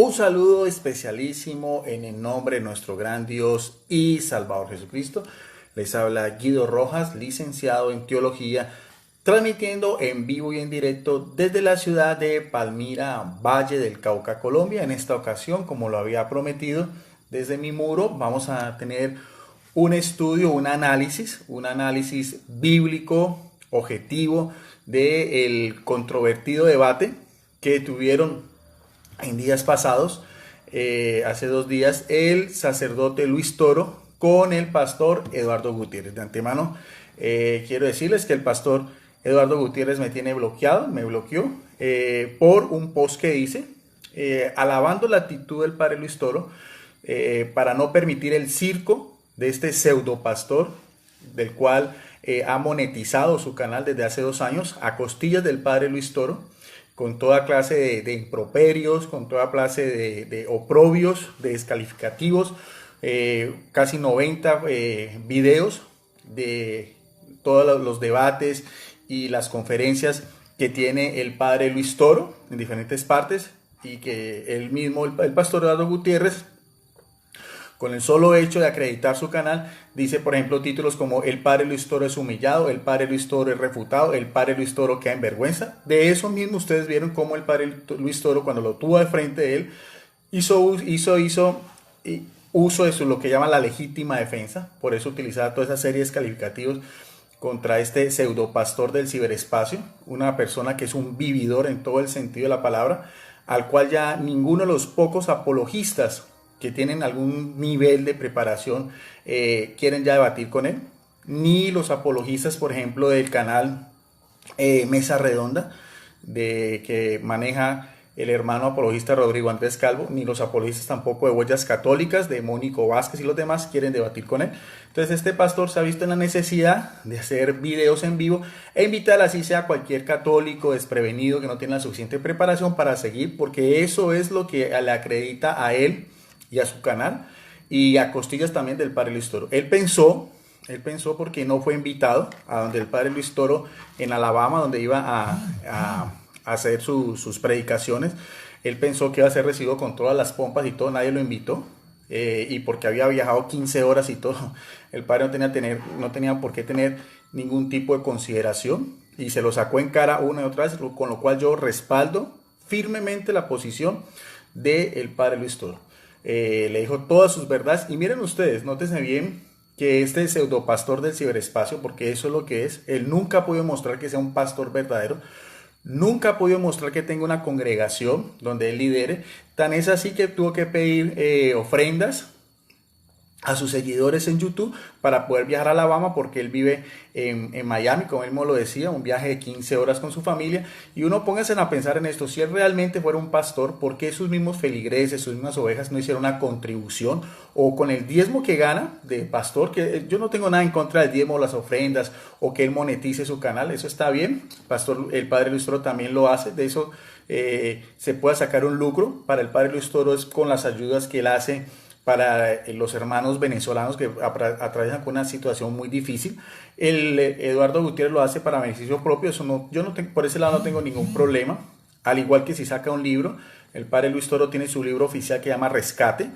Un saludo especialísimo en el nombre de nuestro gran Dios y Salvador Jesucristo. Les habla Guido Rojas, licenciado en Teología, transmitiendo en vivo y en directo desde la ciudad de Palmira, Valle del Cauca, Colombia. En esta ocasión, como lo había prometido, desde mi muro vamos a tener un estudio, un análisis bíblico objetivo del controvertido debate que tuvieron en días pasados, hace 2 días, el sacerdote Luis Toro con el pastor Eduardo Gutiérrez. De antemano, quiero decirles que el pastor Eduardo Gutiérrez me tiene bloqueado, me bloqueó por un post que hice alabando la actitud del padre Luis Toro para no permitir el circo de este pseudo pastor, del cual ha monetizado su canal desde hace 2 años a costillas del padre Luis Toro, con toda clase de improperios, con toda clase de oprobios, de descalificativos, casi 90 videos de todos los debates y las conferencias que tiene el padre Luis Toro en diferentes partes, y que él mismo, el pastor Eduardo Gutiérrez, con el solo hecho de acreditar su canal, dice, por ejemplo, títulos como "El padre Luis Toro es humillado", "El padre Luis Toro es refutado", "El padre Luis Toro queda en vergüenza". De eso mismo ustedes vieron cómo el padre Luis Toro, cuando lo tuvo de frente de él, hizo uso de lo que llaman la legítima defensa. Por eso utilizaba toda esa serie de descalificativos contra este pseudo pastor del ciberespacio, una persona que es un vividor en todo el sentido de la palabra, al cual ya ninguno de los pocos apologistas que tienen algún nivel de preparación quieren ya debatir con él, ni los apologistas, por ejemplo, del canal Mesa Redonda, que maneja el hermano apologista Rodrigo Andrés Calvo, ni los apologistas tampoco de Huellas Católicas, de Mónico Vázquez y los demás quieren debatir con él. Entonces este pastor se ha visto en la necesidad de hacer videos en vivo e invitar así sea a cualquier católico desprevenido que no tiene la suficiente preparación para seguir, porque eso es lo que le acredita a él y a su canal, y a costillas también del padre Luis Toro. Él pensó porque no fue invitado a donde el padre Luis Toro en Alabama, donde iba a hacer sus predicaciones. Él pensó que iba a ser recibido con todas las pompas y todo, nadie lo invitó, y porque había viajado 15 horas y todo, el padre no tenía por qué tener ningún tipo de consideración, y se lo sacó en cara una y otra vez, con lo cual yo respaldo firmemente la posición del padre Luis Toro. Le dijo todas sus verdades, y miren ustedes, nótense bien que este pseudo pastor del ciberespacio, porque eso es lo que es, él nunca ha podido mostrar que sea un pastor verdadero, nunca ha podido mostrar que tenga una congregación donde él lidere. Tan es así que tuvo que pedir ofrendas a sus seguidores en YouTube para poder viajar a Alabama, porque él vive en Miami, como él mismo lo decía, un viaje de 15 horas con su familia. Y uno póngase a pensar en esto: si él realmente fuera un pastor, ¿por qué sus mismos feligreses, sus mismas ovejas no hicieron una contribución? O con el diezmo que gana de pastor, que yo no tengo nada en contra del diezmo o las ofrendas, o que él monetice su canal, eso está bien. El padre Luis Toro también lo hace, de eso se puede sacar un lucro para el padre Luis Toro, es con las ayudas que él hace para los hermanos venezolanos que atraviesan con una situación muy difícil. El Eduardo Gutiérrez lo hace para beneficio propio, por ese lado no tengo ningún problema. Al igual que si saca un libro, el padre Luis Toro tiene su libro oficial que llama Rescate.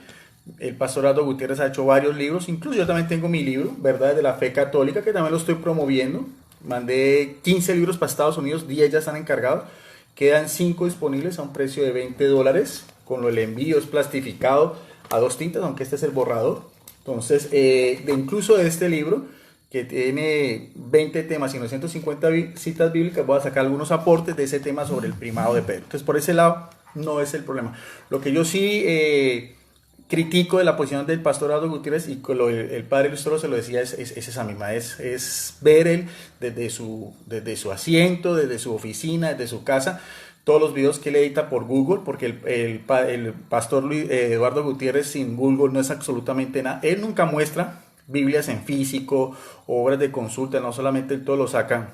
El pastor Eduardo Gutiérrez ha hecho varios libros, incluso yo también tengo mi libro, Verdades de la Fe Católica, que también lo estoy promoviendo. Mandé 15 libros para Estados Unidos, 10 ya están encargados, quedan 5 disponibles a un precio de $20, con el envío es plastificado a 2 tintas, aunque este es el borrador. Entonces, incluso de este libro, que tiene 20 temas y 950 citas bíblicas, voy a sacar algunos aportes de ese tema sobre el primado de Pedro. Entonces, por ese lado, no es el problema. Lo que yo sí critico de la posición del pastor Eduardo Gutiérrez, y el padre Luis Toro se lo decía, es esa misma, es ver él desde su asiento, desde su oficina, desde su casa, todos los videos que él edita por Google, porque el pastor Eduardo Gutiérrez sin Google no es absolutamente nada. Él nunca muestra Biblias en físico, obras de consulta, no solamente él todo lo saca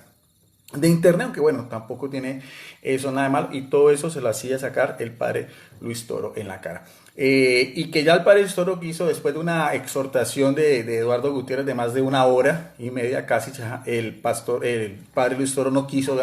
de internet, aunque bueno, tampoco tiene eso nada de mal, y todo eso se lo hacía sacar el padre Luis Toro en la cara. Y que ya el padre Luis Toro quiso, después de una exhortación de Eduardo Gutiérrez de más de 1 hora y media casi, el padre Luis Toro no quiso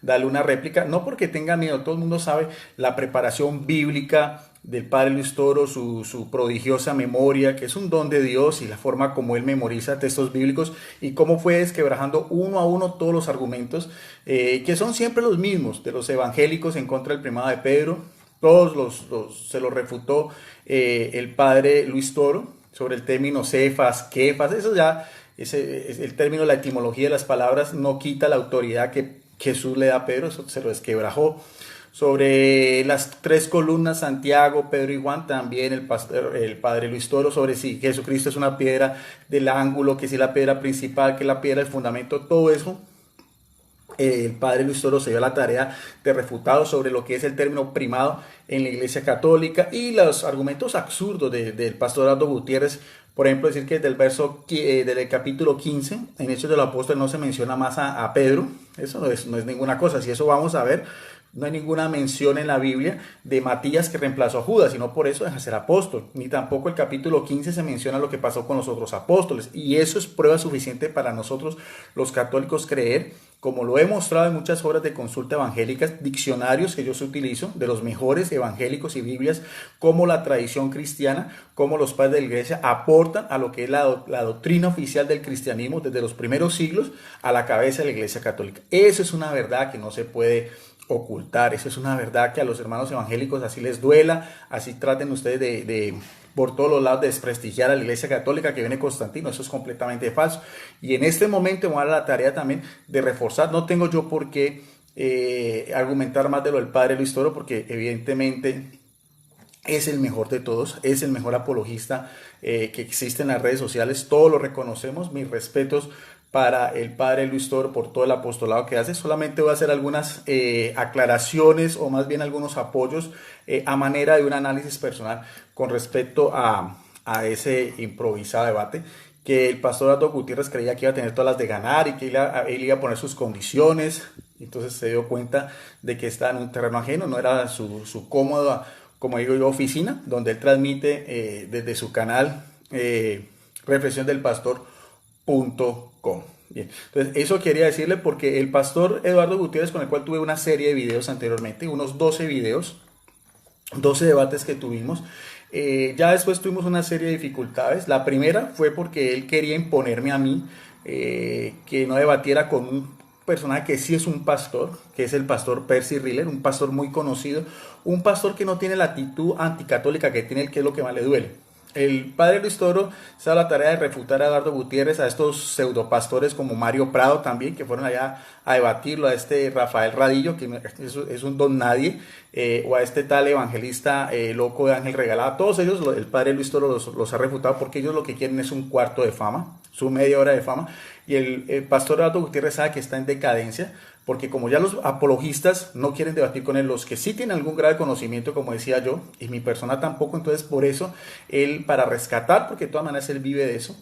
darle una réplica, no porque tenga miedo. Todo el mundo sabe la preparación bíblica del padre Luis Toro, su prodigiosa memoria, que es un don de Dios, y la forma como él memoriza textos bíblicos y cómo fue desquebrajando uno a uno todos los argumentos, que son siempre los mismos, de los evangélicos en contra del primado de Pedro. Todos se los refutó el padre Luis Toro sobre el término cefas, kefas. Eso ya, el término, la etimología de las palabras no quita la autoridad que Jesús le da a Pedro, eso se lo desquebrajó. Sobre las tres columnas, Santiago, Pedro y Juan, también el padre Luis Toro, sobre si Jesucristo es una piedra del ángulo, que si la piedra principal, que la piedra del fundamento, todo eso. El padre Luis Toro se dio la tarea de refutado sobre lo que es el término primado en la Iglesia Católica y los argumentos absurdos del pastor Aldo Gutiérrez. Por ejemplo, decir que del capítulo 15, en Hechos de los Apóstoles, no se menciona más a Pedro. Eso no es ninguna cosa. Si eso vamos a ver, no hay ninguna mención en la Biblia de Matías que reemplazó a Judas, y no por eso deja de ser apóstol. Ni tampoco el capítulo 15 se menciona lo que pasó con los otros apóstoles. Y eso es prueba suficiente para nosotros los católicos creer, como lo he mostrado en muchas obras de consulta evangélicas, diccionarios que yo utilizo, de los mejores evangélicos y Biblias, como la tradición cristiana, como los padres de la Iglesia aportan a lo que es la doctrina oficial del cristianismo desde los primeros siglos a la cabeza de la Iglesia Católica. Eso es una verdad que no se puede ocultar. Eso es una verdad que a los hermanos evangélicos así les duela, así traten ustedes de por todos los lados de desprestigiar a la Iglesia Católica que viene Constantino. Eso es completamente falso. Y en este momento me voy a dar la tarea también de reforzar. No tengo yo por qué argumentar más de lo del padre Luis Toro, porque evidentemente es el mejor de todos, es el mejor apologista que existe en las redes sociales. Todos lo reconocemos. Mis respetos para el padre Luis Toro por todo el apostolado que hace. Solamente voy a hacer algunas aclaraciones, o más bien algunos apoyos a manera de un análisis personal con respecto a ese improvisado debate, que el pastor Aldo Gutiérrez creía que iba a tener todas las de ganar y que él iba a poner sus condiciones. Entonces se dio cuenta de que estaba en un terreno ajeno, no era su cómoda, como digo yo, oficina, donde él transmite desde su canal reflexiondelpastor.com. Bien, entonces eso quería decirle, porque el pastor Eduardo Gutiérrez, con el cual tuve una serie de videos anteriormente, unos 12 videos, 12 debates que tuvimos. Ya después tuvimos una serie de dificultades. La primera fue porque él quería imponerme a mí que no debatiera con un personaje que sí es un pastor, que es el pastor Percy Riller, un pastor muy conocido, un pastor que no tiene la actitud anticatólica que tiene él, que es lo que más le duele. El padre Luis Toro se da la tarea de refutar a Eduardo Gutiérrez, a estos pseudopastores como Mario Prado también, que fueron allá a debatirlo, a este Rafael Radillo, que es un don nadie, o a este tal evangelista loco de Ángel Regalado. Todos ellos el padre Luis Toro los ha refutado, porque ellos lo que quieren es un cuarto de fama, su media hora de fama. Y el pastor Eduardo Gutiérrez sabe que está en decadencia, porque como ya los apologistas no quieren debatir con él, los que sí tienen algún grado de conocimiento, como decía yo, y mi persona tampoco, entonces por eso él, para rescatar, porque de todas maneras él vive de eso,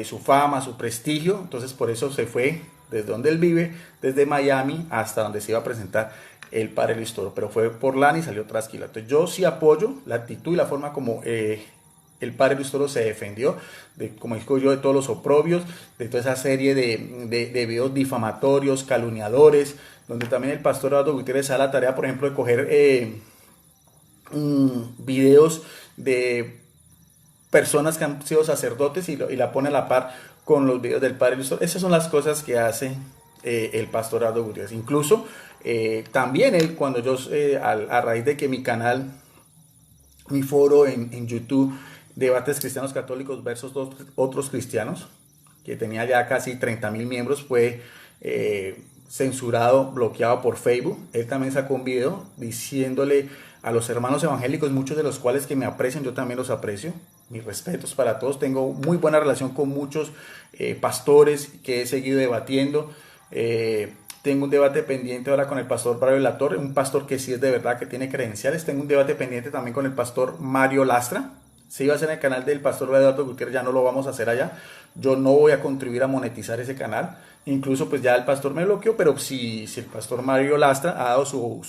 su fama, su prestigio, entonces por eso se fue desde donde él vive, desde Miami hasta donde se iba a presentar el padre Luis Toro, pero fue por lana y salió trasquilado. Entonces yo sí apoyo la actitud y la forma como el padre Luis Toro se defendió, como digo yo, de todos los oprobios, de toda esa serie de videos difamatorios, calumniadores, donde también el pastor Eduardo Gutiérrez se da la tarea, por ejemplo, de coger videos de personas que han sido sacerdotes y la pone a la par con los videos del padre Luis Toro. Esas son las cosas que hace el pastor Eduardo Gutiérrez. Incluso también él, cuando yo, a raíz de que mi canal, mi foro en YouTube, Debates Cristianos Católicos versus otros cristianos, que tenía ya casi 30,000 miembros, fue censurado, bloqueado por Facebook. Él también sacó un video diciéndole a los hermanos evangélicos, muchos de los cuales que me aprecian, yo también los aprecio, mis respetos para todos, tengo muy buena relación con muchos pastores que he seguido debatiendo. Tengo un debate pendiente ahora con el pastor Mario Latorre, un pastor que sí es de verdad, que tiene credenciales. Tengo un debate pendiente también con el pastor Mario Lastra. Se iba a hacer en el canal del pastor Eduardo Gutiérrez, ya no lo vamos a hacer allá. Yo no voy a contribuir a monetizar ese canal. Incluso pues ya el pastor me bloqueó, pero si el pastor Mario Lastra ha dado su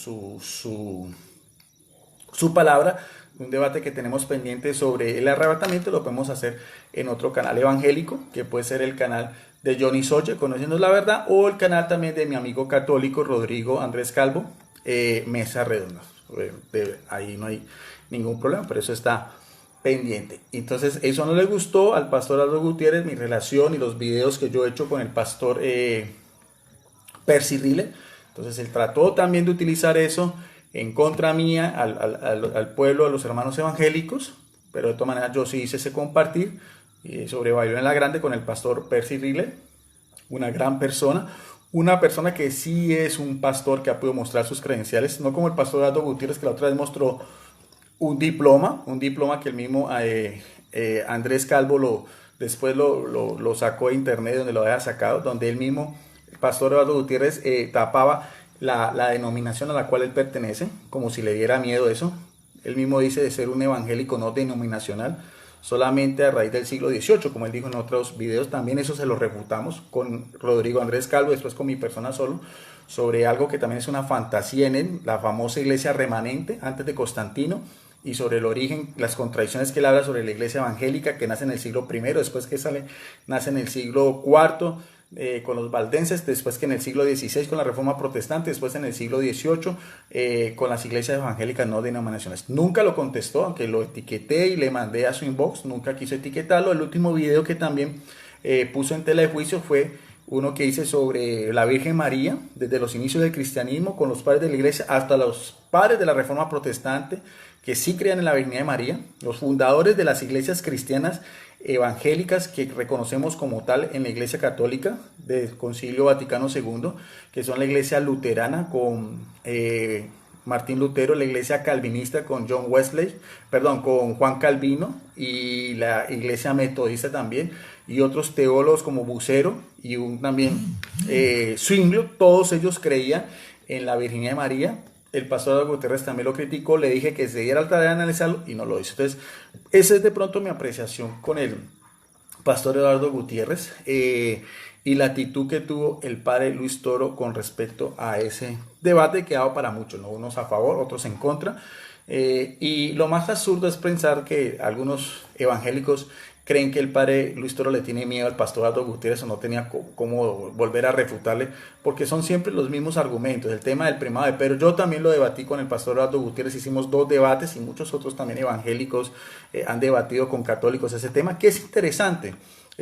palabra, un debate que tenemos pendiente sobre el arrebatamiento, lo podemos hacer en otro canal evangélico, que puede ser el canal de Johnny Soche, Conociendo la Verdad, o el canal también de mi amigo católico Rodrigo Andrés Calvo, Mesa Redonda. ahí no hay ningún problema, pero eso está pendiente. Entonces eso no le gustó al pastor Aldo Gutiérrez, mi relación y los videos que yo he hecho con el pastor Percy Rile. Entonces él trató también de utilizar eso en contra mía, al pueblo, a los hermanos evangélicos, pero de todas maneras yo sí hice ese compartir sobre Babilonia la Grande con el pastor Percy Rile, una gran persona, una persona que sí es un pastor que ha podido mostrar sus credenciales, no como el pastor Aldo Gutiérrez, que la otra vez mostró un diploma que el mismo Andrés Calvo después lo sacó de internet, donde lo había sacado, donde él mismo, el pastor Eduardo Gutiérrez, tapaba la denominación a la cual él pertenece, como si le diera miedo eso. Él mismo dice de ser un evangélico no denominacional, solamente a raíz del siglo XVIII, como él dijo en otros videos. También eso se lo refutamos con Rodrigo Andrés Calvo, después con mi persona solo, sobre algo que también es una fantasía en él, la famosa iglesia remanente antes de Constantino, y sobre el origen, las contradicciones que él habla sobre la iglesia evangélica que nace en el siglo I, después que nace en el siglo IV con los valdenses, después que en el siglo XVI con la Reforma Protestante, después en el siglo XVIII con las iglesias evangélicas no denominacionales. Nunca lo contestó, aunque lo etiqueté y le mandé a su inbox, nunca quiso etiquetarlo. El último video que también puso en tela de juicio fue uno que hice sobre la Virgen María, desde los inicios del cristianismo, con los padres de la iglesia hasta los padres de la Reforma Protestante, que sí creían en la Virgen de María, los fundadores de las iglesias cristianas evangélicas que reconocemos como tal en la Iglesia Católica del Concilio Vaticano II, que son la Iglesia Luterana con Martín Lutero, la Iglesia Calvinista con con Juan Calvino, y la Iglesia Metodista también, y otros teólogos como Bucero y también Zwinglio. Todos ellos creían en la Virginidad de María. El pastor Eduardo Gutiérrez también lo criticó, le dije que se diera al tarea de analizarlo y no lo hizo. Entonces, esa es de pronto mi apreciación con el pastor Eduardo Gutiérrez y la actitud que tuvo el padre Luis Toro con respecto a ese debate que ha dado para muchos, ¿no? Unos a favor, otros en contra. Y lo más absurdo es pensar que algunos evangélicos creen que el padre Luis Toro le tiene miedo al pastor Aldo Gutiérrez o no tenía cómo volver a refutarle, porque son siempre los mismos argumentos, el tema del primado de Pedro. Yo también lo debatí con el pastor Aldo Gutiérrez, hicimos 2 debates y muchos otros también evangélicos han debatido con católicos ese tema, que es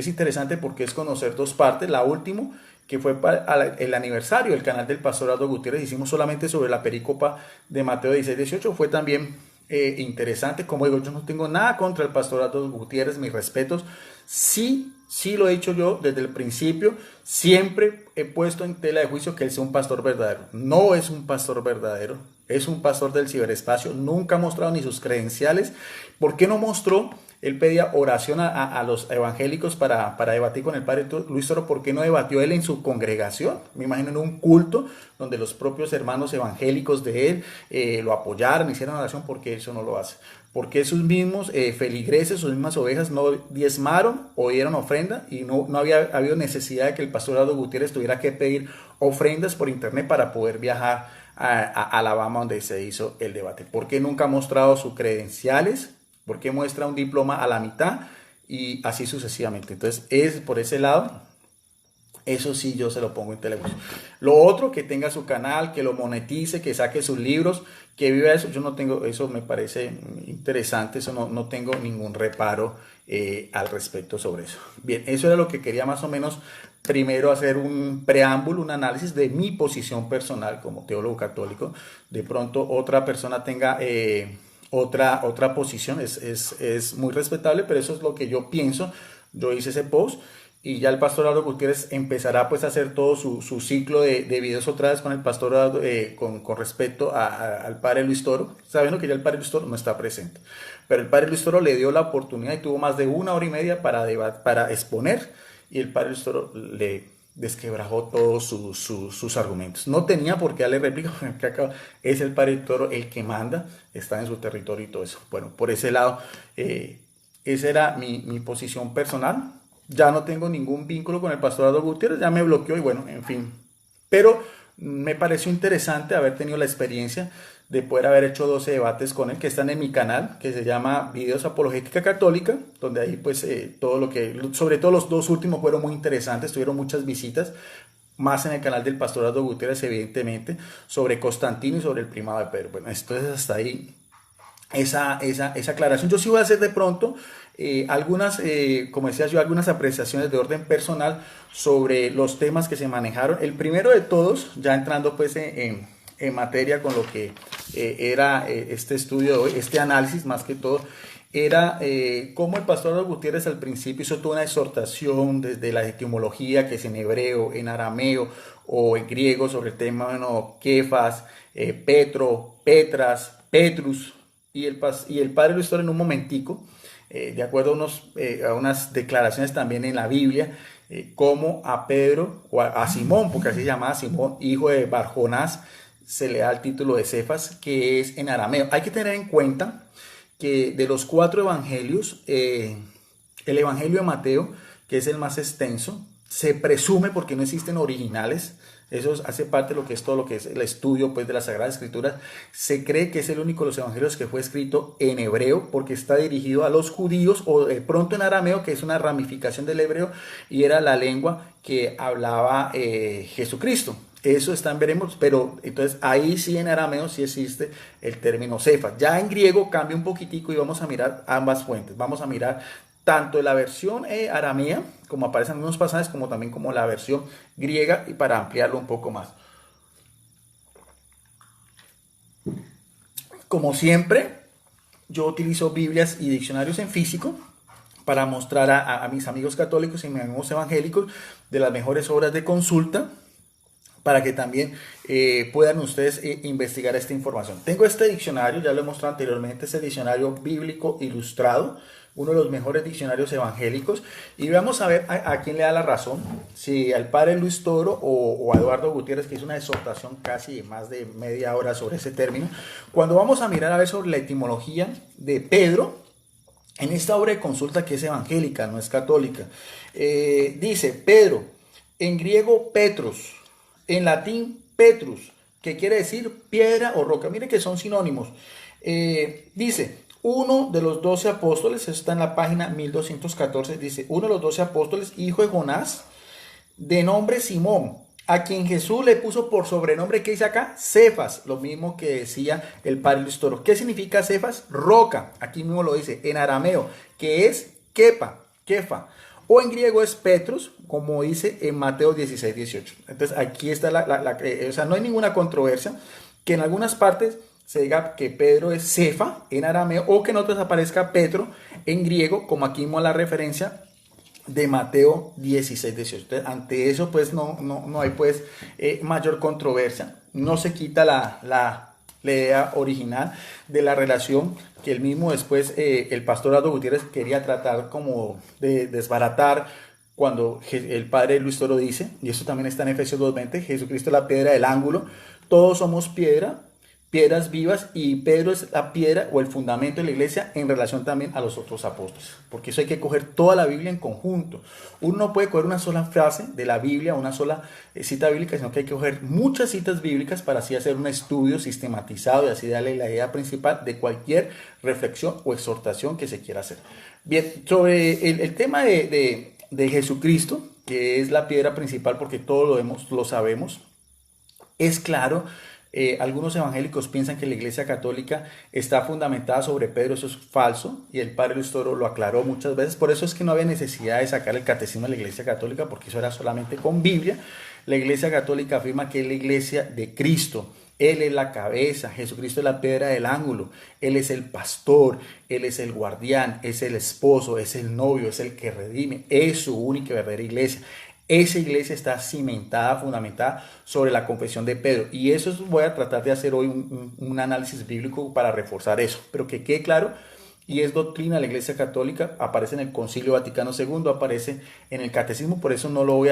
interesante porque es conocer 2 partes. La última, que fue para el aniversario del canal del pastor Aldo Gutiérrez, hicimos solamente sobre la perícopa de Mateo 16-18, fue también interesante. Como digo, yo no tengo nada contra el pastor Aldo Gutiérrez, mis respetos. Sí lo he dicho yo desde el principio, siempre he puesto en tela de juicio que él sea un pastor verdadero. No es un pastor verdadero, es un pastor del ciberespacio, nunca ha mostrado ni sus credenciales. ¿Por qué no mostró? Él pedía oración a los evangélicos para debatir con el padre Luis Toro. ¿Por qué no debatió él en su congregación? Me imagino en un culto donde los propios hermanos evangélicos de él lo apoyaron, hicieron oración. ¿Por qué eso no lo hace? Porque sus mismos feligreses, sus mismas ovejas no diezmaron o dieron ofrenda, y no había habido necesidad de que el pastor Aldo Gutiérrez tuviera que pedir ofrendas por internet para poder viajar a Alabama, donde se hizo el debate? ¿Por qué nunca ha mostrado sus credenciales? ¿Por qué muestra un diploma a la mitad? Y así sucesivamente. Entonces, es por ese lado, eso sí yo se lo pongo en televisión. Lo otro, que tenga su canal, que lo monetice, que saque sus libros, que viva eso. Yo no tengo, eso me parece interesante, eso no tengo ningún reparo al respecto sobre eso. Bien, eso era lo que quería más o menos primero hacer un preámbulo, un análisis de mi posición personal como teólogo católico. De pronto otra persona tenga otra posición, es muy respetable, pero eso es lo que yo pienso. Yo hice ese post y ya el pastor Aldo Gutiérrez empezará pues a hacer todo su ciclo de videos otra vez con el pastor Aldo, con respecto al padre Luis Toro, sabiendo que ya el padre Luis Toro no está presente. Pero el padre Luis Toro le dio la oportunidad y tuvo más de 1 hora y media para exponer, y el padre Luis Toro le desquebrajó todos sus argumentos. No tenía por qué darle réplica, porque acá es el padre Toro el que manda, está en su territorio y todo eso. Bueno, por ese lado, esa era mi posición personal. Ya no tengo ningún vínculo con el pastor Aldo Gutiérrez, ya me bloqueó y bueno, en fin. Pero me pareció interesante haber tenido la experiencia de poder haber hecho 12 debates con él, que están en mi canal, que se llama Videos Apologética Católica, donde ahí pues todo lo que, sobre todo los 2 últimos fueron muy interesantes, tuvieron muchas visitas. más en el canal del pastor Aldo Gutiérrez, evidentemente, sobre Constantino y sobre el primado de Pedro. Bueno, entonces hasta ahí esa aclaración. Yo sí voy a hacer de pronto algunas, como decía yo, algunas apreciaciones de orden personal sobre los temas que se manejaron. El primero de todos, ya entrando pues en materia con lo que era este estudio de hoy, este análisis más que todo, era cómo el pastor Aldo Gutiérrez al principio hizo toda una exhortación desde la etimología, que es en hebreo, en arameo o en griego, sobre el tema, bueno, Kefas, Petro, Petras, Petrus, y el padre lo hizo en un momentico, de acuerdo a unas declaraciones también en la Biblia, como a Pedro, o a Simón, porque así se llamaba Simón, hijo de Barjonás, se le da el título de Cefas, que es en arameo. Hay que tener en cuenta que de los 4 evangelios, el evangelio de Mateo, que es el más extenso, se presume, porque no existen originales, eso hace parte de lo que es todo lo que es el estudio pues, de las Sagradas Escrituras, se cree que es el único de los evangelios que fue escrito en hebreo, porque está dirigido a los judíos, o de pronto en arameo, que es una ramificación del hebreo, y era la lengua que hablaba Jesucristo. Eso están, veremos, pero entonces ahí sí en arameo sí existe el término Cefas. Ya en griego cambia un poquitico y vamos a mirar ambas fuentes. Vamos a mirar tanto la versión aramea, como aparecen en algunos pasajes, como también como la versión griega, y para ampliarlo un poco más. Como siempre, yo utilizo Biblias y diccionarios en físico para mostrar a mis amigos católicos y mis amigos evangélicos de las mejores obras de consulta, para que también puedan ustedes investigar esta información. Tengo este diccionario, ya lo he mostrado anteriormente, este diccionario bíblico ilustrado, uno de los mejores diccionarios evangélicos, y vamos a ver a quién le da la razón, si al padre Luis Toro o a Eduardo Gutiérrez, que hizo una exhortación casi de más de media hora sobre ese término. Cuando vamos a mirar a ver sobre la etimología de Pedro, en esta obra de consulta que es evangélica, no es católica, dice Pedro, en griego Petros, en latín Petrus, que quiere decir piedra o roca. Mire que son sinónimos. Dice, uno de los 12 apóstoles, eso está en la página 1214, dice, uno de los 12 apóstoles, hijo de Jonás, de nombre Simón, a quien Jesús le puso por sobrenombre, ¿qué dice acá? Cefas, lo mismo que decía el padre Luis Toro. ¿Qué significa Cefas? Roca, aquí mismo lo dice, en arameo, que es Kefa. O en griego es Petrus, como dice en Mateo 16, 18. Entonces aquí está o sea, no hay ninguna controversia que en algunas partes se diga que Pedro es Cefa en arameo, o que en otras aparezca Petro en griego, como aquí vimos la referencia de Mateo 16, 18. Entonces, ante eso pues no hay pues mayor controversia. No se quita la idea original de la relación que el mismo después el pastor Aldo Gutiérrez quería tratar como de desbaratar, cuando el padre Luis Toro dice, y eso también está en Efesios 2:20, Jesucristo es la piedra del ángulo, todos somos piedras vivas, y Pedro es la piedra o el fundamento de la iglesia en relación también a los otros apóstoles, porque eso hay que coger toda la Biblia en conjunto. Uno no puede coger una sola frase de la Biblia, una sola cita bíblica, sino que hay que coger muchas citas bíblicas para así hacer un estudio sistematizado y así darle la idea principal de cualquier reflexión o exhortación que se quiera hacer. Bien, sobre el tema de Jesucristo, que es la piedra principal, porque todos lo sabemos, es claro. Algunos evangélicos piensan que la Iglesia Católica está fundamentada sobre Pedro. Eso es falso, y el padre Luis Toro lo aclaró muchas veces. Por eso es que no había necesidad de sacar el catecismo de la Iglesia Católica, porque eso era solamente con Biblia. La Iglesia Católica afirma que es la Iglesia de Cristo. Él es la cabeza, Jesucristo es la piedra del ángulo, Él es el pastor, Él es el guardián, es el esposo, es el novio, es el que redime, es su única y verdadera iglesia. Esa iglesia está cimentada, fundamentada sobre la confesión de Pedro. Y eso voy a tratar de hacer hoy un análisis bíblico para reforzar eso. Pero que quede claro, y es doctrina de la Iglesia Católica, aparece en el Concilio Vaticano II, aparece en el Catecismo. Por eso no lo voy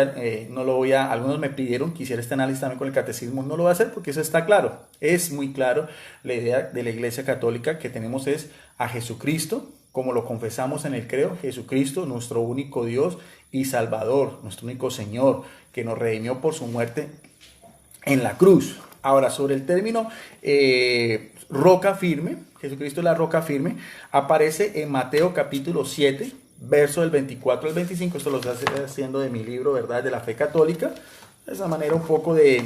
a, algunos me pidieron que hiciera este análisis también con el Catecismo. No lo voy a hacer porque eso está claro. Es muy claro la idea de la Iglesia Católica que tenemos es a Jesucristo, como lo confesamos en el credo, Jesucristo, nuestro único Dios y Salvador, nuestro único Señor, que nos redimió por su muerte en la cruz. Ahora, sobre el término roca firme, Jesucristo es la roca firme, aparece en Mateo capítulo 7, verso del 24 al 25. Esto lo estoy haciendo de mi libro, ¿verdad?, de la fe católica. esa manera un poco de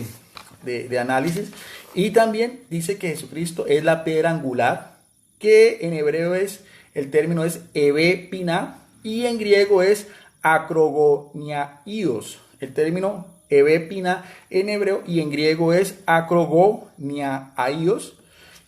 análisis. Y también dice que Jesucristo es la piedra angular, que en hebreo el término es Eve Piná, y en griego es acrogoniaios. El término Eve Piná en hebreo y en griego es acrogoniaios,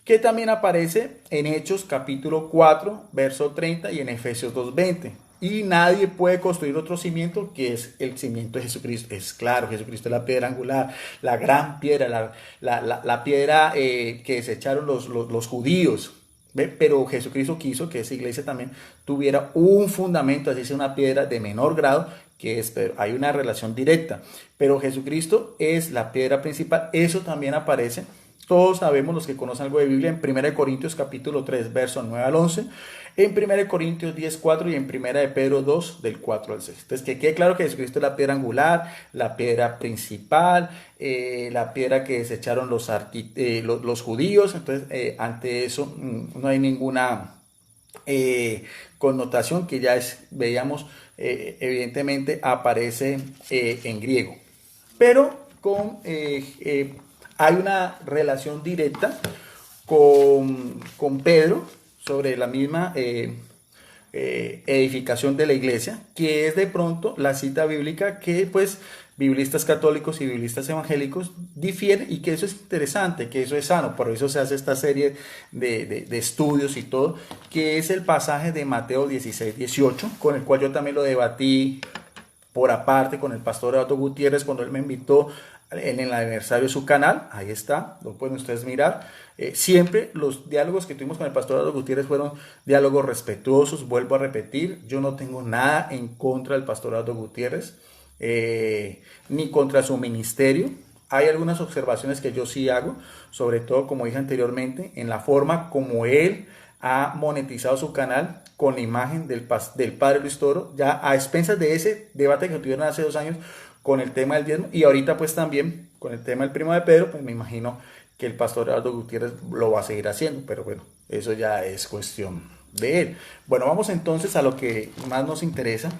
que también aparece en Hechos capítulo 4, verso 30 y en Efesios 2:20. Y nadie puede construir otro cimiento que es el cimiento de Jesucristo. Es claro, Jesucristo es la piedra angular, la gran piedra, la piedra que desecharon los judíos. ¿Ve? Pero Jesucristo quiso que esa iglesia también tuviera un fundamento, así sea una piedra de menor grado, que es Pedro. Hay una relación directa, pero Jesucristo es la piedra principal. Eso también aparece. Todos sabemos, los que conocen algo de Biblia, en 1 Corintios capítulo 3, versos 9 al 11, en 1 Corintios 10, 4 y en 1 de Pedro 2, del 4 al 6. Entonces, que quede claro que Jesucristo es la piedra angular, la piedra principal, la piedra que desecharon los judíos. Entonces, ante eso no hay ninguna connotación, que ya veíamos, evidentemente aparece en griego. Pero hay una relación directa con Pedro sobre la misma edificación de la iglesia, que es de pronto la cita bíblica que pues biblistas católicos y biblistas evangélicos difieren, y que eso es interesante, que eso es sano. Por eso se hace esta serie de estudios y todo, que es el pasaje de Mateo 16, 18, con el cual yo también lo debatí por aparte con el pastor Eduardo Gutiérrez cuando él me invitó en el aniversario de su canal. Ahí está, lo pueden ustedes mirar. Siempre los diálogos que tuvimos con el pastor Eduardo Gutiérrez fueron diálogos respetuosos. Vuelvo a repetir, yo no tengo nada en contra del pastor Eduardo Gutiérrez, ni contra su ministerio. Hay algunas observaciones que yo sí hago, sobre todo, como dije anteriormente, en la forma como él ha monetizado su canal con la imagen del padre Luis Toro, ya a expensas de ese debate que tuvieron hace 2 años con el tema del diezmo, y ahorita pues también con el tema del primo de Pedro. Pues me imagino que el pastor Eduardo Gutiérrez lo va a seguir haciendo, pero bueno, eso ya es cuestión de él. Bueno, vamos entonces a lo que más nos interesa,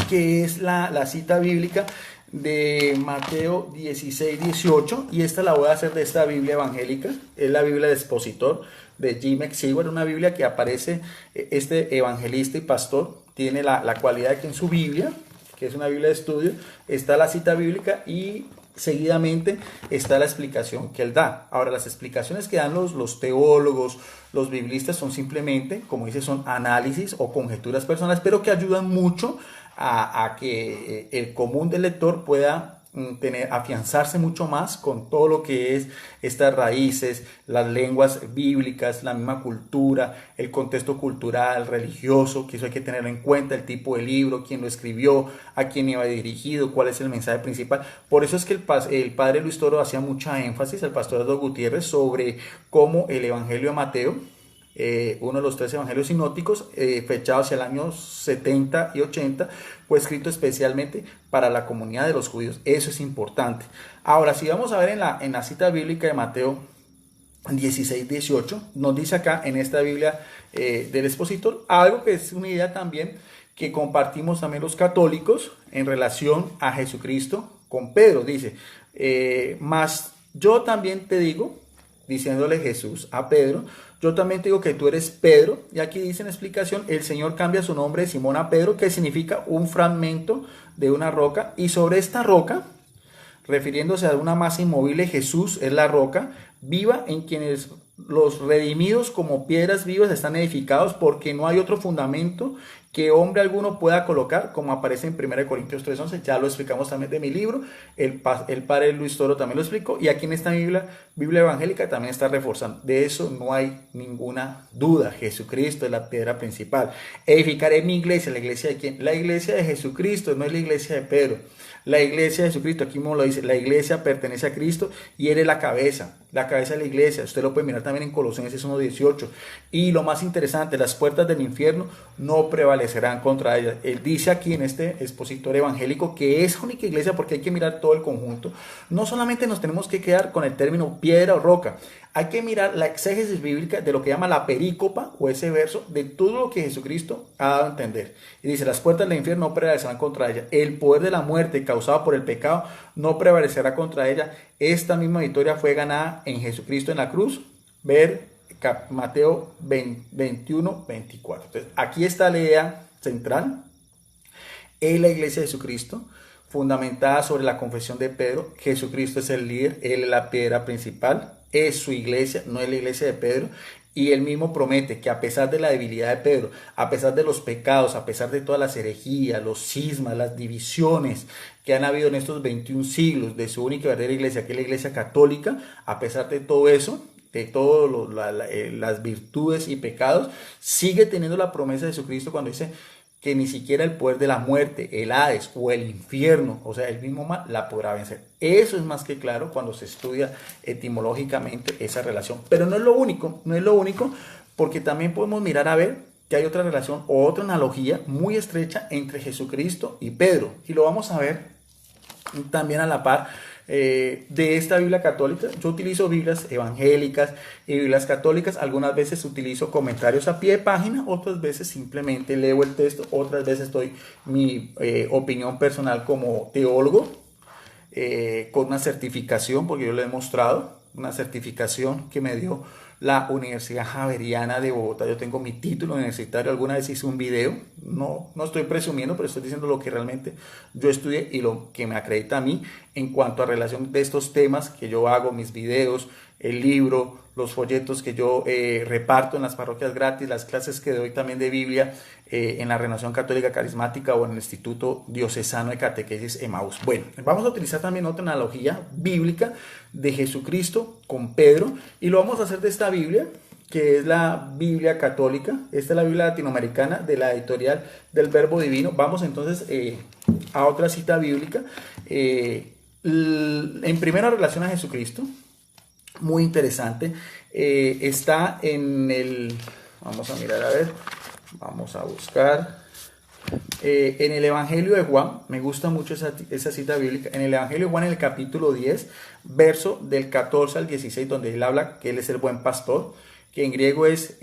que es la cita bíblica de Mateo 16, 18, y esta la voy a hacer de esta Biblia evangélica. Es la Biblia de Expositor de Jim McSewell, una Biblia que aparece, este evangelista y pastor tiene la cualidad de que en su Biblia, que es una Biblia de estudio, está la cita bíblica y seguidamente está la explicación que él da. Ahora, las explicaciones que dan los teólogos, los biblistas, son simplemente, como dice, son análisis o conjeturas personales, pero que ayudan mucho a que el común del lector pueda afianzarse mucho más con todo lo que es estas raíces, las lenguas bíblicas, la misma cultura, el contexto cultural, religioso, que eso hay que tenerlo en cuenta, el tipo de libro, quién lo escribió, a quién iba dirigido, cuál es el mensaje principal. Por eso es que el padre Luis Toro hacía mucha énfasis, el pastor Eduardo Gutiérrez, sobre cómo el Evangelio de Mateo, uno de los 3 evangelios sinópticos, fechado hacia el año 70 y 80, fue escrito especialmente para la comunidad de los judíos. Eso es importante. Ahora, si vamos a ver en la cita bíblica de Mateo 16, 18, nos dice acá en esta Biblia del Expositor algo que es una idea también que compartimos también los católicos en relación a Jesucristo con Pedro. Dice, mas yo también te digo, diciéndole Jesús a Pedro, yo también te digo que tú eres Pedro. Y aquí dice en explicación, el Señor cambia su nombre de Simón a Pedro, que significa un fragmento de una roca. Y sobre esta roca, refiriéndose a una masa inmovible, Jesús es la roca viva en quienes los redimidos como piedras vivas están edificados, porque no hay otro fundamento que hombre alguno pueda colocar, como aparece en 1 Corintios 3:11, ya lo explicamos también de mi libro, el padre Luis Toro también lo explicó, y aquí en esta Biblia evangélica también está reforzando. De eso no hay ninguna duda, Jesucristo es la piedra principal. Edificaré mi iglesia. ¿La iglesia de quién? La iglesia de Jesucristo, no es la iglesia de Pedro. La iglesia de Jesucristo, aquí mismo lo dice, la iglesia pertenece a Cristo y él es la cabeza de la iglesia. Usted lo puede mirar también en Colosenses 1:18. Y lo más interesante, las puertas del infierno no prevalecerán prevalecerán contra ella. Él dice aquí en este expositor evangélico que es única iglesia porque hay que mirar todo el conjunto. No solamente nos tenemos que quedar con el término piedra o roca, hay que mirar la exégesis bíblica de lo que llama la perícopa o ese verso de todo lo que Jesucristo ha dado a entender. Y dice, las puertas del infierno no prevalecerán contra ella. El poder de la muerte causado por el pecado no prevalecerá contra ella. Esta misma victoria fue ganada en Jesucristo en la cruz. Ver Mateo 21, 24. Entonces, aquí está la idea central. Es la iglesia de Jesucristo, fundamentada sobre la confesión de Pedro. Jesucristo es el líder, Él es la piedra principal, es su iglesia, no es la iglesia de Pedro. Y él mismo promete que a pesar de la debilidad de Pedro, a pesar de los pecados, a pesar de todas las herejías, los cismas, las divisiones que han habido en estos 21 siglos de su única y verdadera iglesia, que es la iglesia católica, a pesar de todo eso, de todas las virtudes y pecados, sigue teniendo la promesa de Jesucristo cuando dice que ni siquiera el poder de la muerte, el Hades o el infierno, o sea, el mismo mal, la podrá vencer. Eso es más que claro cuando se estudia etimológicamente esa relación. Pero no es lo único, porque también podemos mirar a ver que hay otra relación o otra analogía muy estrecha entre Jesucristo y Pedro. Y lo vamos a ver también a la par de esta Biblia católica. Yo utilizo Biblias evangélicas y Biblias católicas. Algunas veces utilizo comentarios a pie de página, otras veces simplemente leo el texto, otras veces doy mi opinión personal como teólogo, con una certificación, porque yo lo he mostrado, una certificación que me dio la Universidad Javeriana de Bogotá. Yo tengo mi título universitario, alguna vez hice un video, no estoy presumiendo, pero estoy diciendo lo que realmente yo estudié y lo que me acredita a mí en cuanto a relación de estos temas que yo hago, mis videos, el libro, los folletos que yo reparto en las parroquias gratis, las clases que doy también de Biblia en la Renovación Católica Carismática o en el Instituto Diocesano de Catequesis Emaús. Bueno, vamos a utilizar también otra analogía bíblica de Jesucristo con Pedro y lo vamos a hacer de esta Biblia, que es la Biblia católica. Esta es la Biblia latinoamericana de la editorial del Verbo Divino. Vamos entonces a otra cita bíblica. En primera relación a Jesucristo, muy interesante, está en el, vamos a mirar a ver, vamos a buscar, en el Evangelio de Juan, me gusta mucho esa cita bíblica, en el Evangelio de Juan en el capítulo 10, verso del 14 al 16, donde él habla que él es el buen pastor, que en griego es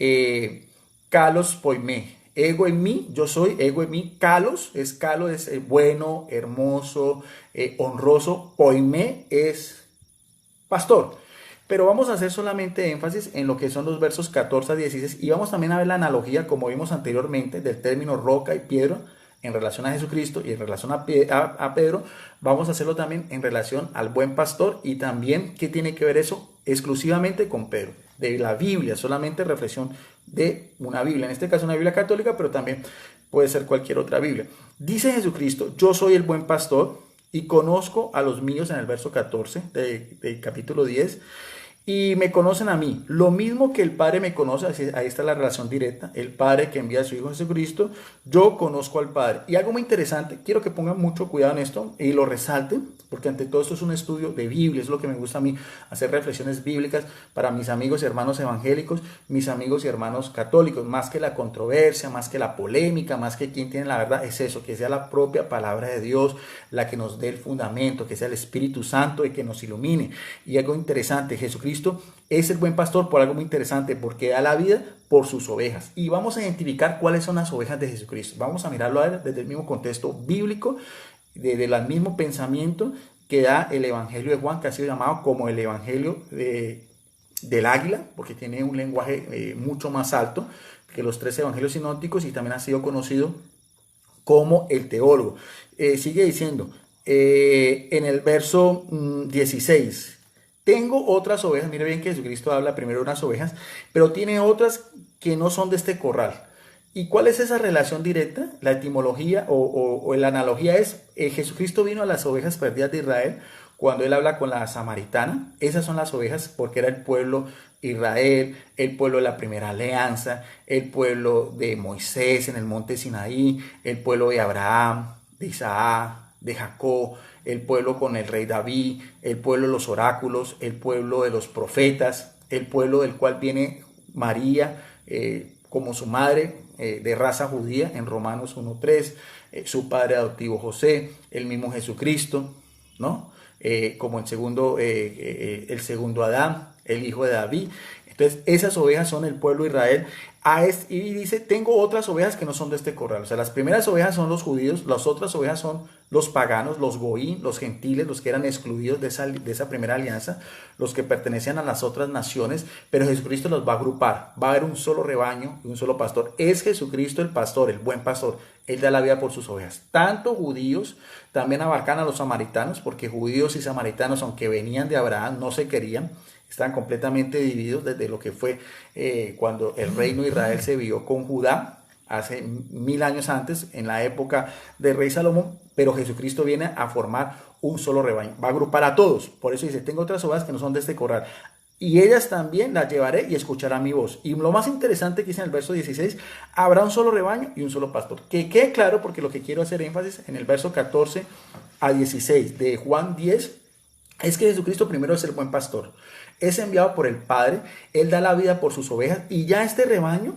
kalos poimé, ego en mí, yo soy, ego en mí, kalos es bueno, hermoso, honroso, poimé es pastor. Pero vamos a hacer solamente énfasis en lo que son los versos 14 a 16 y vamos también a ver la analogía, como vimos anteriormente, del término roca y piedra en relación a Jesucristo y en relación a Pedro. Vamos a hacerlo también en relación al buen pastor y también qué tiene que ver eso exclusivamente con Pedro, de la Biblia, solamente reflexión de una Biblia, en este caso una Biblia católica, pero también puede ser cualquier otra Biblia. Dice Jesucristo, yo soy el buen pastor y conozco a los míos en el verso 14 del capítulo 10. Y me conocen a mí, lo mismo que el Padre me conoce, ahí está la relación directa, el Padre que envía a su Hijo Jesucristo, yo conozco al Padre. Y algo muy interesante, quiero que pongan mucho cuidado en esto y lo resalten, porque ante todo esto es un estudio de Biblia, es lo que me gusta a mí, hacer reflexiones bíblicas para mis amigos y hermanos evangélicos, mis amigos y hermanos católicos, más que la controversia, más que la polémica, más que quién tiene la verdad, es eso, que sea la propia palabra de Dios la que nos dé el fundamento, que sea el Espíritu Santo y que nos ilumine. Y algo interesante, Jesucristo es el buen pastor por algo muy interesante, porque da la vida por sus ovejas. Y vamos a identificar cuáles son las ovejas de Jesucristo. Vamos a mirarlo desde el mismo contexto bíblico, desde el mismo pensamiento que da el Evangelio de Juan, que ha sido llamado como el Evangelio del águila, porque tiene un lenguaje mucho más alto que los 3 evangelios sinópticos y también ha sido conocido como el teólogo. Sigue diciendo en el verso 16, tengo otras ovejas. Mire bien que Jesucristo habla primero de unas ovejas, pero tiene otras que no son de este corral. ¿Y cuál es esa relación directa? La etimología o la analogía es, Jesucristo vino a las ovejas perdidas de Israel cuando él habla con la samaritana. Esas son las ovejas porque era el pueblo Israel, el pueblo de la primera alianza, el pueblo de Moisés en el monte Sinaí, el pueblo de Abraham, de Isaac, de Jacob, el pueblo con el rey David, el pueblo de los oráculos, el pueblo de los profetas, el pueblo del cual viene María como su madre, de raza judía en Romanos 1:3, su padre adoptivo José, el mismo Jesucristo, ¿no? Como el segundo Adán, el hijo de David. Entonces, esas ovejas son el pueblo de Israel. Y dice, tengo otras ovejas que no son de este corral. O sea, las primeras ovejas son los judíos, las otras ovejas son los paganos, los goí, los gentiles, los que eran excluidos de esa primera alianza, los que pertenecían a las otras naciones, pero Jesucristo los va a agrupar. Va a haber un solo rebaño y un solo pastor. Es Jesucristo el pastor, el buen pastor. Él da la vida por sus ovejas. Tanto judíos, también abarcan a los samaritanos, porque judíos y samaritanos, aunque venían de Abraham, no se querían. Están completamente divididos desde lo que fue cuando el reino de Israel se vio con Judá, hace 1000 años antes, en la época del rey Salomón, pero Jesucristo viene a formar un solo rebaño, va a agrupar a todos. Por eso dice, tengo otras ovejas que no son de este corral, y ellas también las llevaré y escucharán mi voz. Y lo más interesante que dice en el verso 16, habrá un solo rebaño y un solo pastor. Que quede claro, porque lo que quiero hacer énfasis en el verso 14 a 16 de Juan 10, es que Jesucristo primero es el buen pastor. Es enviado por el Padre, Él da la vida por sus ovejas, y ya este rebaño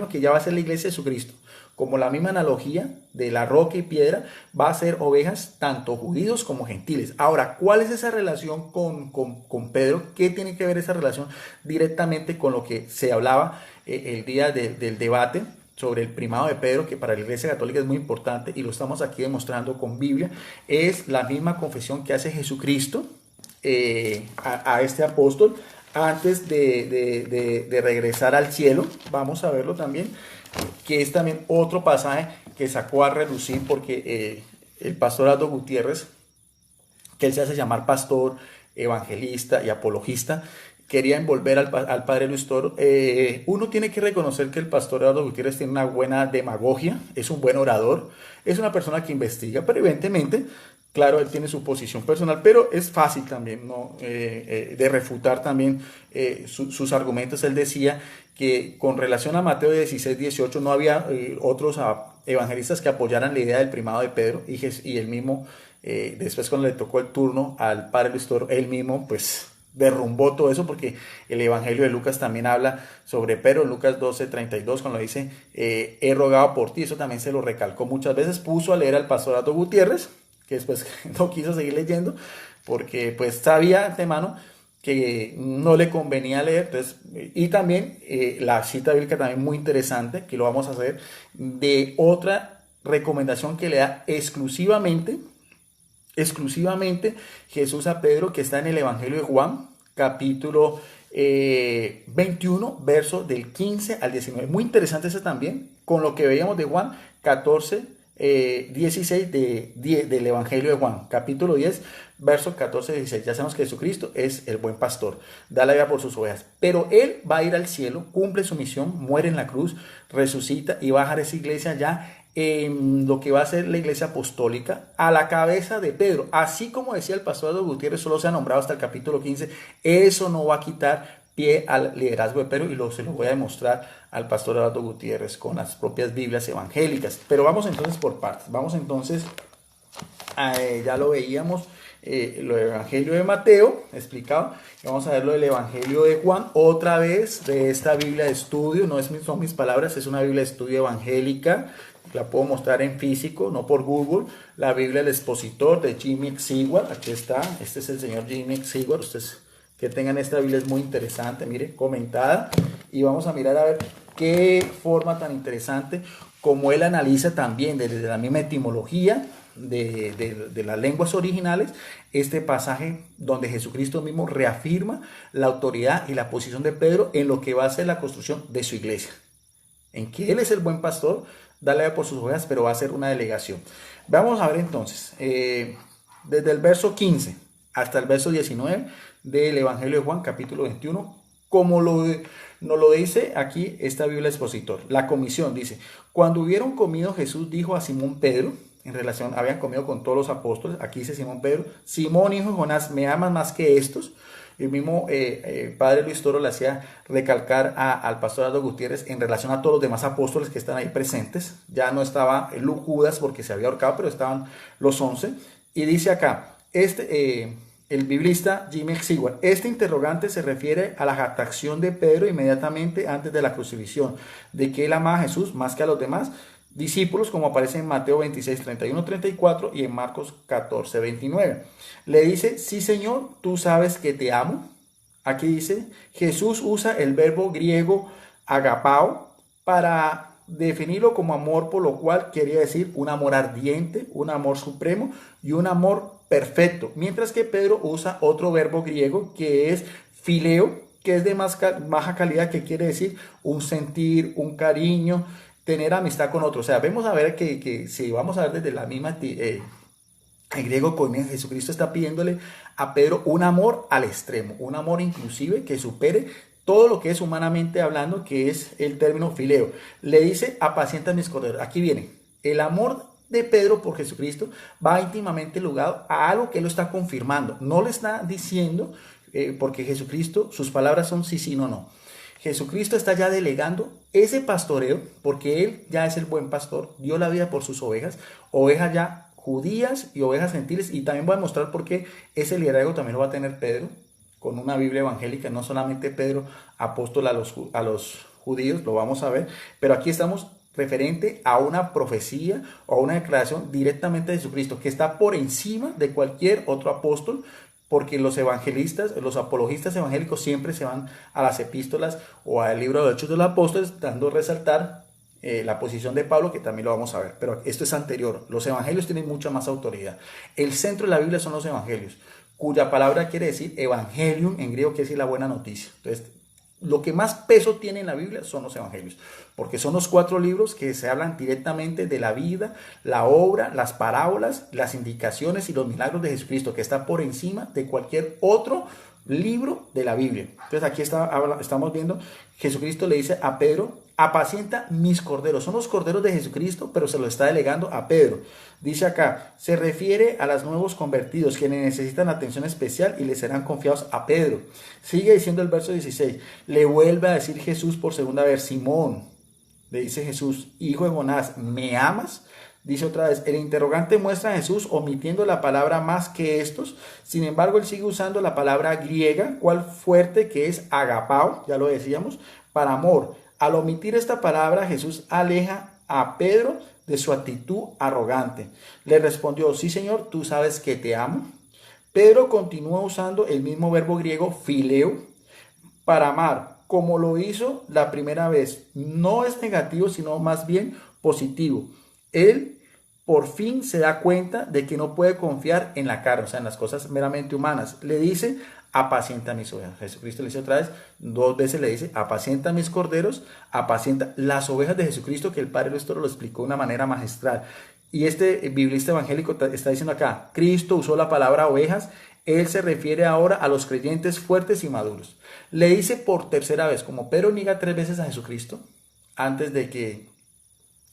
que ya va a ser la iglesia de Jesucristo, como la misma analogía de la roca y piedra, va a ser ovejas tanto judíos como gentiles. Ahora, ¿cuál es esa relación con Pedro? ¿Qué tiene que ver esa relación directamente con lo que se hablaba el día del debate sobre el primado de Pedro, que para la Iglesia Católica es muy importante, y lo estamos aquí demostrando con Biblia? Es la misma confesión que hace Jesucristo a este apóstol antes de regresar al cielo. Vamos a verlo también, que es también otro pasaje que sacó a relucir, porque el pastor Aldo Gutiérrez, que él se hace llamar pastor, evangelista y apologista, quería envolver al padre Luis Toro. Uno tiene que reconocer que el pastor Aldo Gutiérrez tiene una buena demagogia, es un buen orador, es una persona que investiga, pero evidentemente, claro, él tiene su posición personal, pero es fácil también, ¿no? De refutar también sus argumentos. Él decía que con relación a Mateo 16:18 no había otros evangelistas que apoyaran la idea del primado de Pedro, y él mismo, después cuando le tocó el turno al padre Luis Toro, él mismo pues derrumbó todo eso, porque el evangelio de Lucas también habla sobre Pedro. En Lucas 12:32, cuando dice he rogado por ti, eso también se lo recalcó muchas veces. Puso a leer al pastor Aldo Gutiérrez, que después no quiso seguir leyendo, porque pues sabía de antemano que no le convenía leer. Entonces, y también la cita bíblica también muy interesante, que lo vamos a hacer, de otra recomendación que le da exclusivamente Jesús a Pedro, que está en el Evangelio de Juan, capítulo 21, verso del 15 al 19. Muy interesante ese también, con lo que veíamos de Juan 14, 16 del Evangelio de Juan, capítulo 10, versos 14 y 16. Ya sabemos que Jesucristo es el buen pastor, da la vida por sus ovejas, pero Él va a ir al cielo, cumple su misión, muere en la cruz, resucita y va a dejar esa iglesia ya en lo que va a ser la iglesia apostólica, a la cabeza de Pedro. Así como decía el pastor Aldo Gutiérrez, solo se ha nombrado hasta el capítulo 15, eso no va a quitar pie al liderazgo de Pedro, y se lo voy a demostrar al pastor Aldo Gutiérrez con las propias Biblias evangélicas. Pero vamos entonces por partes. Vamos entonces, ya lo veíamos, lo del Evangelio de Mateo explicado, y vamos a ver lo del Evangelio de Juan, otra vez de esta Biblia de estudio. No son mis palabras, es una Biblia de estudio evangélica. La puedo mostrar en físico, no por Google. La Biblia del Expositor de Jimmy Xigward. Aquí está. Este es el señor Jimmy Xigward. Ustedes que tengan esta Biblia es muy interesante. Mire, comentada. Y vamos a mirar a ver qué forma tan interesante, como él analiza también desde la misma etimología de las lenguas originales, este pasaje donde Jesucristo mismo reafirma la autoridad y la posición de Pedro en lo que va a ser la construcción de su iglesia. En que él es el buen pastor, dale por sus ovejas, pero va a ser una delegación. Vamos a ver entonces, desde el verso 15 hasta el verso 19 del Evangelio de Juan, capítulo 21, como nos lo dice aquí esta Biblia Expositor. La comisión dice: cuando hubieron comido, Jesús dijo a Simón Pedro, en relación, habían comido con todos los apóstoles, aquí dice Simón Pedro: Simón, hijo de Jonás, ¿me amas más que estos? El mismo padre Luis Toro le hacía recalcar al pastor Aldo Gutiérrez en relación a todos los demás apóstoles que están ahí presentes. Ya no estaba Judas porque se había ahorcado, pero estaban los 11. Y dice acá, el biblista Jimmy Seward. Este interrogante se refiere a la jactación de Pedro inmediatamente antes de la crucifixión, de que él amaba a Jesús más que a los demás discípulos, como aparece en Mateo 26, 31, 34 y en Marcos 14, 29. Le dice, sí Señor, tú sabes que te amo. Aquí dice, Jesús usa el verbo griego agapao para definirlo como amor, por lo cual quería decir un amor ardiente, un amor supremo y un amor perfecto. Mientras que Pedro usa otro verbo griego que es fileo, que es de más baja calidad, que quiere decir un sentir, un cariño, tener amistad con otros. O sea, vamos a ver que si vamos a ver desde la misma el griego con Jesucristo está pidiéndole a Pedro un amor al extremo, un amor inclusive que supere todo lo que es humanamente hablando, que es el término fileo. Le dice, apacienta mis corderos. Aquí viene, el amor de Pedro por Jesucristo va íntimamente ligado a algo que él lo está confirmando. No le está diciendo, porque Jesucristo, sus palabras son sí, sí, no, no. Jesucristo está ya delegando ese pastoreo, porque él ya es el buen pastor, dio la vida por sus ovejas, ovejas ya judías y ovejas gentiles, y también voy a mostrar por qué ese liderazgo también lo va a tener Pedro, con una Biblia evangélica, no solamente Pedro, apóstol a los judíos, lo vamos a ver, pero aquí estamos referente a una profecía o a una declaración directamente de Jesucristo, que está por encima de cualquier otro apóstol, porque los evangelistas, los apologistas evangélicos siempre se van a las epístolas o al libro de los Hechos de los Apóstoles, dando a resaltar la posición de Pablo, que también lo vamos a ver, pero esto es anterior. Los evangelios tienen mucha más autoridad. El centro de la Biblia son los evangelios, cuya palabra quiere decir evangelium, en griego quiere decir la buena noticia. Entonces, lo que más peso tiene en la Biblia son los evangelios, porque son los 4 libros que se hablan directamente de la vida, la obra, las parábolas, las indicaciones y los milagros de Jesucristo, que está por encima de cualquier otro libro de la Biblia. Entonces aquí estamos viendo, Jesucristo le dice a Pedro, apacienta mis corderos. Son los corderos de Jesucristo, pero se lo está delegando a Pedro. Dice acá, se refiere a los nuevos convertidos, quienes necesitan atención especial y les serán confiados a Pedro. Sigue diciendo el verso 16, le vuelve a decir Jesús por segunda vez, Simón, le dice Jesús, hijo de Jonás, ¿me amas? Dice otra vez, el interrogante muestra a Jesús omitiendo la palabra más que estos. Sin embargo, él sigue usando la palabra griega, cual fuerte, que es agapao, ya lo decíamos, para amor. Al omitir esta palabra, Jesús aleja a Pedro de su actitud arrogante. Le respondió, sí Señor, tú sabes que te amo. Pedro continúa usando el mismo verbo griego, fileo, para amar, como lo hizo la primera vez. No es negativo, sino más bien positivo. Él por fin se da cuenta de que no puede confiar en la carne, o sea, en las cosas meramente humanas. Le dice, apacienta mis ovejas. Jesucristo le dice otra vez, 2 veces le dice, apacienta mis corderos, apacienta las ovejas de Jesucristo, que el Padre nuestro lo explicó de una manera magistral. Y este biblista evangélico está diciendo acá, Cristo usó la palabra ovejas, él se refiere ahora a los creyentes fuertes y maduros. Le dice por tercera vez, como Pedro niega 3 veces a Jesucristo, antes de que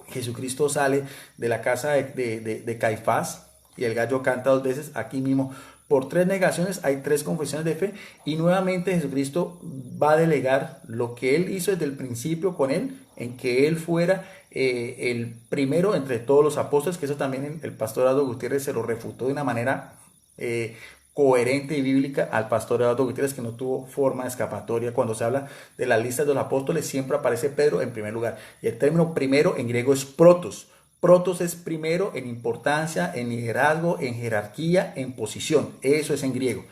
Jesucristo sale de la casa de Caifás y el gallo canta 2 veces, aquí mismo por 3 negaciones hay 3 confesiones de fe, y nuevamente Jesucristo va a delegar lo que él hizo desde el principio con él, en que él fuera el primero entre todos los apóstoles, que eso también el pastor Eduardo Gutiérrez se lo refutó de una manera coherente y bíblica al pastor Eduardo Gutiérrez, que no tuvo forma de escapatoria. Cuando se habla de la lista de los apóstoles siempre aparece Pedro en primer lugar, y el término primero en griego es protos. Protos es primero en importancia, en liderazgo, en jerarquía, en posición. Eso es en griego,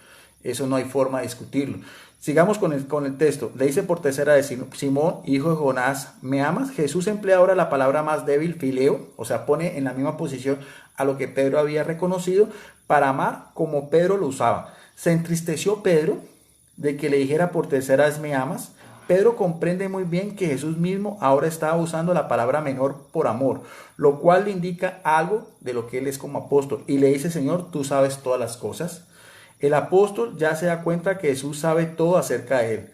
eso no hay forma de discutirlo. Sigamos con el texto. Le dice por tercera vez, Simón, hijo de Jonás, ¿me amas? Jesús emplea ahora la palabra más débil, fileo, o sea, pone en la misma posición a lo que Pedro había reconocido, para amar como Pedro lo usaba. Se entristeció Pedro de que le dijera por tercera vez, ¿me amas? Pedro comprende muy bien que Jesús mismo ahora estaba usando la palabra menor por amor, lo cual le indica algo de lo que él es como apóstol. Y le dice, Señor, tú sabes todas las cosas. El apóstol ya se da cuenta que Jesús sabe todo acerca de él.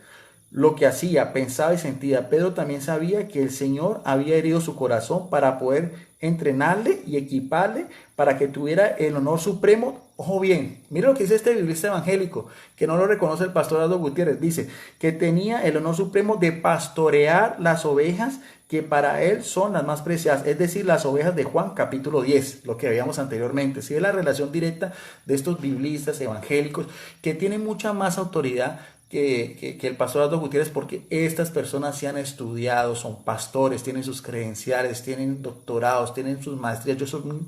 Lo que hacía, pensaba y sentía. Pedro también sabía que el Señor había herido su corazón para poder entrenarle y equiparle para que tuviera el honor supremo Ojo bien, mira lo que dice este biblista evangélico, que no lo reconoce el pastor Aldo Gutiérrez. Dice que tenía el honor supremo de pastorear las ovejas que para él son las más preciadas, es decir, las ovejas de Juan capítulo 10, lo que habíamos anteriormente. Si es la relación directa de estos biblistas evangélicos que tienen mucha más autoridad que el pastor Aldo Gutiérrez, porque estas personas se han estudiado, son pastores, tienen sus credenciales, tienen doctorados, tienen sus maestrías. Yo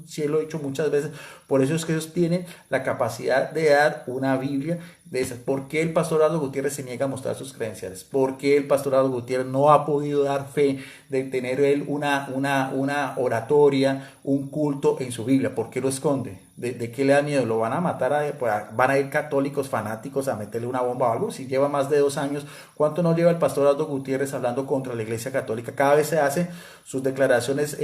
sí lo he dicho muchas veces, por eso es que ellos tienen la capacidad de dar una Biblia de esas. ¿Por qué el pastor Aldo Gutiérrez se niega a mostrar sus credenciales? ¿Por qué el pastor Aldo Gutiérrez no ha podido dar fe de tener él una oratoria, un culto en su Biblia? ¿Por qué lo esconde? ¿De qué le da miedo? ¿Lo van a matar? ¿Van a ir católicos fanáticos a meterle una bomba o algo? Si lleva más de 2 años, ¿cuánto no lleva el pastor Aldo Gutiérrez hablando contra la Iglesia Católica? Cada vez se hacen sus declaraciones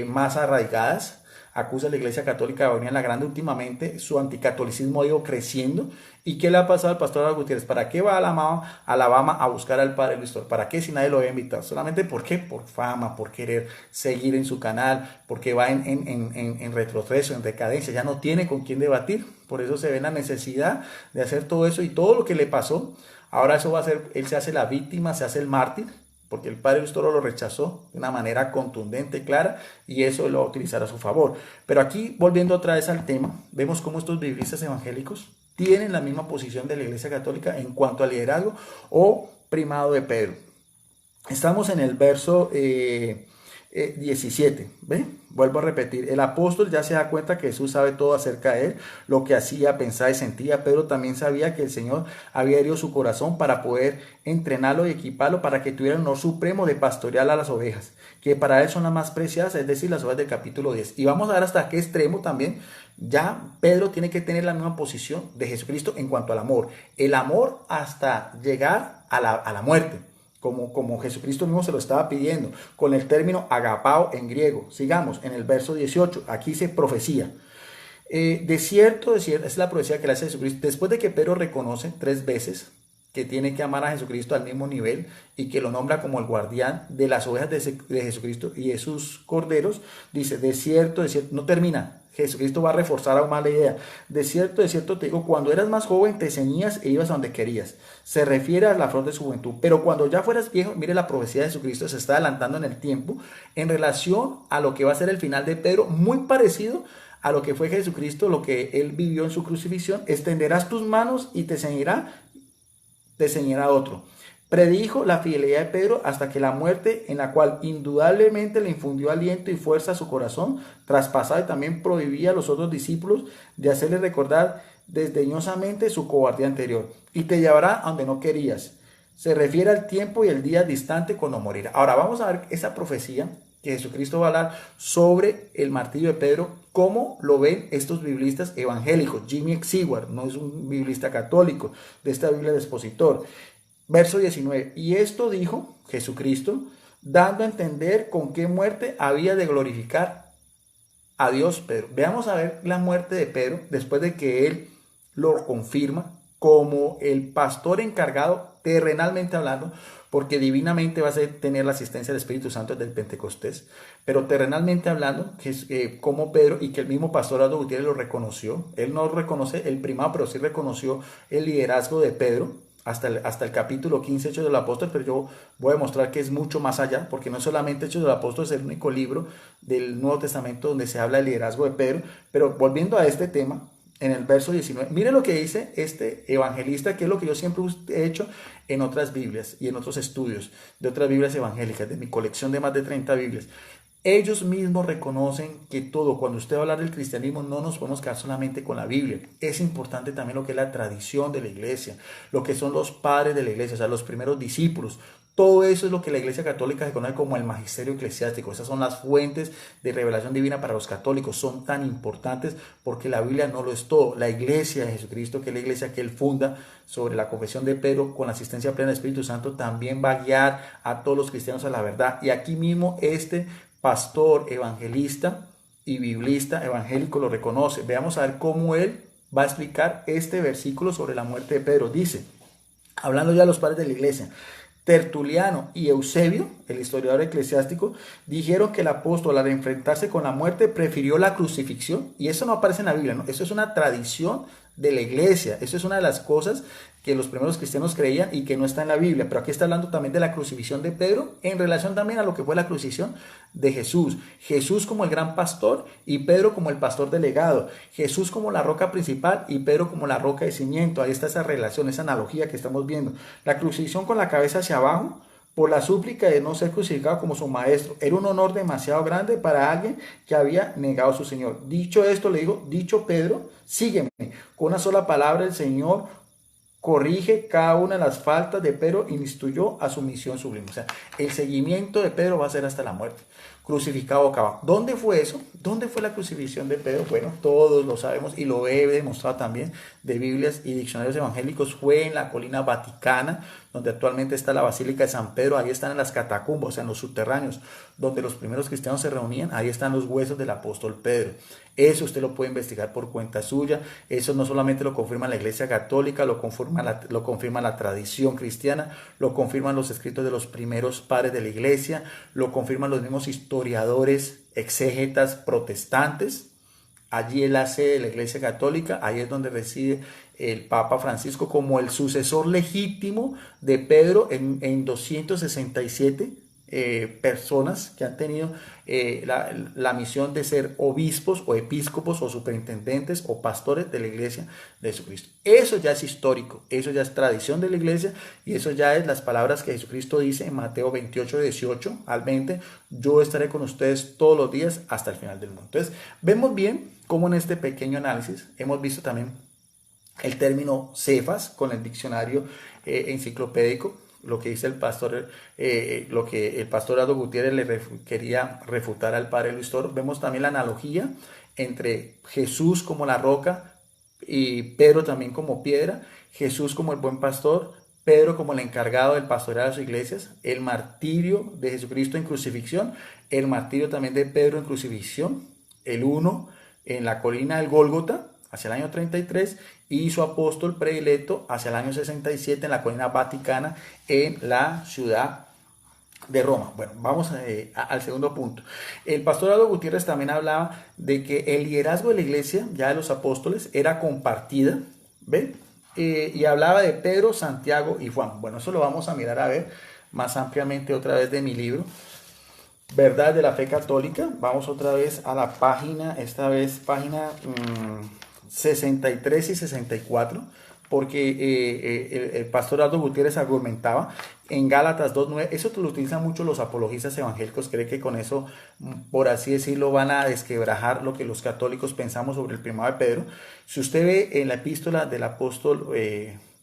más arraigadas. Acusa a la Iglesia Católica de venir en la grande últimamente. Su anticatolicismo ha ido creciendo. ¿Y qué le ha pasado al pastor Aldo Gutiérrez? ¿Para qué va a Alabama a buscar al padre Luis Toro? ¿Para qué si nadie lo había invitado? Solamente ¿por qué? Por fama, por querer seguir en su canal, porque va en retroceso, en decadencia, ya no tiene con quién debatir. Por eso se ve la necesidad de hacer todo eso y todo lo que le pasó. Ahora eso va a ser, él se hace la víctima, se hace el mártir, porque el padre Luis Toro lo rechazó de una manera contundente y clara, y eso lo va a utilizar a su favor. Pero aquí, volviendo otra vez al tema, vemos cómo estos biblistas evangélicos tienen la misma posición de la Iglesia Católica en cuanto al liderazgo o primado de Pedro. Estamos en el verso 17, ¿ve? Vuelvo a repetir, el apóstol ya se da cuenta que Jesús sabe todo acerca de él, lo que hacía, pensaba y sentía. Pedro también sabía que el Señor había herido su corazón para poder entrenarlo y equiparlo para que tuviera el honor supremo de pastorear a las ovejas, que para él son las más preciadas, es decir, las ovejas del capítulo 10. Y vamos a ver hasta qué extremo también ya Pedro tiene que tener la misma posición de Jesucristo en cuanto al amor. El amor hasta llegar a la muerte. Como Jesucristo mismo se lo estaba pidiendo, con el término agapao en griego. Sigamos en el verso 18, aquí dice profecía. De cierto, es la profecía que le hace Jesucristo, después de que Pedro reconoce 3 veces que tiene que amar a Jesucristo al mismo nivel y que lo nombra como el guardián de las ovejas de Jesucristo y de sus corderos, dice, de cierto, no termina. Jesucristo va a reforzar aún más la idea. De cierto te digo, cuando eras más joven te ceñías e ibas a donde querías. Se refiere a la flor de su juventud. Pero cuando ya fueras viejo, mire la profecía de Jesucristo, se está adelantando en el tiempo en relación a lo que va a ser el final de Pedro, muy parecido a lo que fue Jesucristo, lo que él vivió en su crucifixión. Extenderás tus manos y te ceñirá otro. Predijo la fidelidad de Pedro hasta que la muerte, en la cual indudablemente le infundió aliento y fuerza a su corazón, traspasaba y también prohibía a los otros discípulos de hacerle recordar desdeñosamente su cobardía anterior. Y te llevará a donde no querías. Se refiere al tiempo y el día distante cuando morirá. Ahora vamos a ver esa profecía que Jesucristo va a hablar sobre el martirio de Pedro, cómo lo ven estos biblistas evangélicos. Jimmy Exiguar no es un biblista católico de esta Biblia de expositor. Verso 19, y esto dijo Jesucristo, dando a entender con qué muerte había de glorificar a Dios Pedro. Veamos a ver la muerte de Pedro después de que él lo confirma como el pastor encargado, terrenalmente hablando, porque divinamente va a tener la asistencia del Espíritu Santo desde el Pentecostés, pero terrenalmente hablando, como Pedro, y que el mismo pastor Aldo Gutiérrez lo reconoció. Él no reconoce el primado, pero sí reconoció el liderazgo de Pedro, hasta el capítulo 15, Hechos del Apóstol, pero yo voy a mostrar que es mucho más allá, porque no solamente Hechos del Apóstol es el único libro del Nuevo Testamento donde se habla del liderazgo de Pedro. Pero volviendo a este tema, en el verso 19, mire lo que dice este evangelista, que es lo que yo siempre he hecho en otras Biblias y en otros estudios de otras Biblias evangélicas, de mi colección de más de 30 Biblias. Ellos mismos reconocen que todo, cuando usted va a hablar del cristianismo, no nos podemos quedar solamente con la Biblia. Es importante también lo que es la tradición de la iglesia, lo que son los padres de la iglesia, o sea, los primeros discípulos. Todo eso es lo que la Iglesia Católica se conoce como el magisterio eclesiástico. Esas son las fuentes de revelación divina para los católicos. Son tan importantes porque la Biblia no lo es todo. La Iglesia de Jesucristo, que es la iglesia que él funda sobre la confesión de Pedro, con la asistencia plena del Espíritu Santo, también va a guiar a todos los cristianos a la verdad. Y aquí mismo este pastor evangelista y biblista evangélico lo reconoce. Veamos a ver cómo él va a explicar este versículo sobre la muerte de Pedro. Dice, hablando ya a los padres de la iglesia, Tertuliano y Eusebio, el historiador eclesiástico, dijeron que el apóstol al enfrentarse con la muerte prefirió la crucifixión, y eso no aparece en la Biblia, ¿no? Eso es una tradición de la iglesia, eso es una de las cosas que los primeros cristianos creían y que no está en la Biblia, pero aquí está hablando también de la crucifixión de Pedro en relación también a lo que fue la crucifixión de Jesús. Jesús como el gran pastor y Pedro como el pastor delegado. Jesús como la roca principal y Pedro como la roca de cimiento. Ahí está esa relación, esa analogía que estamos viendo. La crucifixión con la cabeza hacia abajo por la súplica de no ser crucificado como su maestro. Era un honor demasiado grande para alguien que había negado a su Señor. Dicho esto, le digo, dicho Pedro, sígueme. Con una sola palabra el Señor corrige cada una de las faltas de Pedro y instruyó a su misión sublime. O sea, el seguimiento de Pedro va a ser hasta la muerte, crucificado boca abajo. ¿Dónde fue eso? ¿Dónde fue la crucifixión de Pedro? Bueno, todos lo sabemos y lo he demostrado también de Biblias y diccionarios evangélicos. Fue en la colina Vaticana, donde actualmente está la Basílica de San Pedro. Ahí están en las catacumbas, o sea, en los subterráneos, donde los primeros cristianos se reunían. Ahí están los huesos del apóstol Pedro. Eso usted lo puede investigar por cuenta suya. Eso no solamente lo confirma la Iglesia Católica, lo confirma la tradición cristiana, lo confirman los escritos de los primeros padres de la Iglesia, lo confirman los mismos historiadores, exégetas protestantes. Allí es la sede de la Iglesia Católica, ahí es donde reside el Papa Francisco como el sucesor legítimo de Pedro en 267 personas que han tenido la misión de ser obispos o episcopos o superintendentes o pastores de la iglesia de Jesucristo. Eso ya es histórico, eso ya es tradición de la iglesia y eso ya es las palabras que Jesucristo dice en Mateo 28, 18 al 20, yo estaré con ustedes todos los días hasta el final del mundo. Entonces, vemos bien cómo en este pequeño análisis hemos visto también el término Cefas con el diccionario enciclopédico, lo que dice el pastor, lo que el pastor Aldo Gutiérrez quería refutar al padre Luis Toro. Vemos también la analogía entre Jesús como la roca y Pedro también como piedra, Jesús como el buen pastor, Pedro como el encargado del pastorear de sus iglesias, el martirio de Jesucristo en crucifixión, el martirio también de Pedro en crucifixión, el uno en la colina del Gólgota hacia el año 33 y su apóstol predilecto hacia el año 67 en la colina Vaticana en la ciudad de Roma. Bueno, vamos al segundo punto. El pastor Aldo Gutiérrez también hablaba de que el liderazgo de la iglesia, ya de los apóstoles, era compartida, ¿ven? Y hablaba de Pedro, Santiago y Juan. Bueno, eso lo vamos a mirar a ver más ampliamente otra vez de mi libro, Verdad de la Fe Católica. Vamos otra vez a la página, esta vez página 63 y 64, porque el pastor Aldo Gutiérrez argumentaba en Gálatas 2.9, eso lo utilizan mucho los apologistas evangélicos, cree que con eso, por así decirlo, van a desquebrajar lo que los católicos pensamos sobre el primado de Pedro. Si usted ve en la epístola del apóstol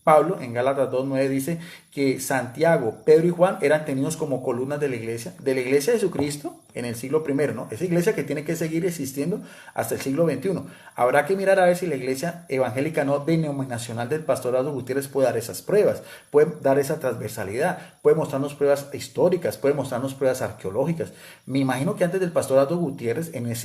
Pablo, en Gálatas 2.9 dice que Santiago, Pedro y Juan eran tenidos como columnas de la iglesia de Jesucristo en el siglo I, ¿no? Esa iglesia que tiene que seguir existiendo hasta el siglo XXI. Habrá que mirar a ver si la iglesia evangélica no denominacional del pastor Aldo Gutiérrez puede dar esas pruebas, puede dar esa transversalidad, puede mostrarnos pruebas históricas, puede mostrarnos pruebas arqueológicas. Me imagino que antes del pastor Aldo Gutiérrez, en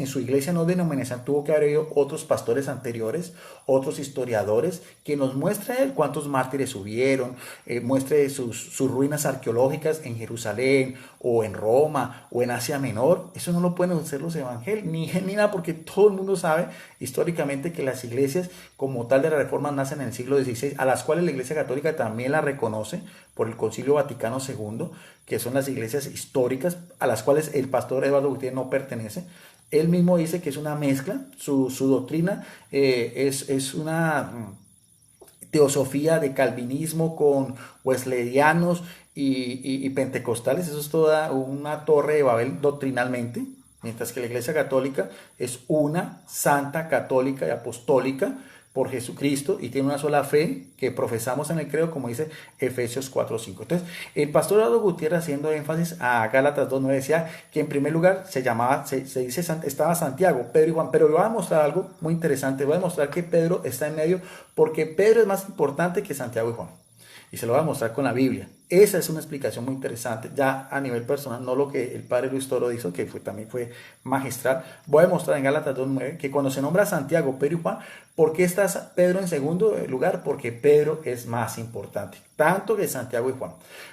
su iglesia no denominacional, tuvo que haber habido otros pastores anteriores, otros historiadores, que nos muestren cuántos mártires hubieron, muestre sus ruinas arqueológicas en Jerusalén o en Roma o en Asia Menor. Eso no lo pueden hacer los evangélicos ni nada, porque todo el mundo sabe históricamente que las iglesias como tal de la Reforma nacen en el siglo XVI, a las cuales la Iglesia Católica también la reconoce por el Concilio Vaticano II, que son las iglesias históricas a las cuales el pastor Eduardo Gutiérrez no pertenece. Él mismo dice que es una mezcla, su doctrina es una teosofía de calvinismo con wesleyanianos y pentecostales. Eso es toda una torre de Babel doctrinalmente, mientras que la Iglesia Católica es una santa, católica y apostólica por Jesucristo y tiene una sola fe que profesamos en el credo, como dice Efesios 4:5. Entonces, el pastor Aldo Gutiérrez, haciendo énfasis a Gálatas 2:9, decía que en primer lugar se dice, estaba Santiago, Pedro y Juan, pero voy a mostrar algo muy interesante. Voy a demostrar que Pedro está en medio, porque Pedro es más importante que Santiago y Juan. Y se lo voy a mostrar con la Biblia. Esa es una explicación muy interesante, ya a nivel personal, no lo que el padre Luis Toro hizo, que también fue magistral. Voy a mostrar en Gálatas 2:9 que cuando se nombra a Santiago, Pedro y Juan, ¿por qué está Pedro en segundo lugar? Porque Pedro es más importante, tanto que Santiago y Juan.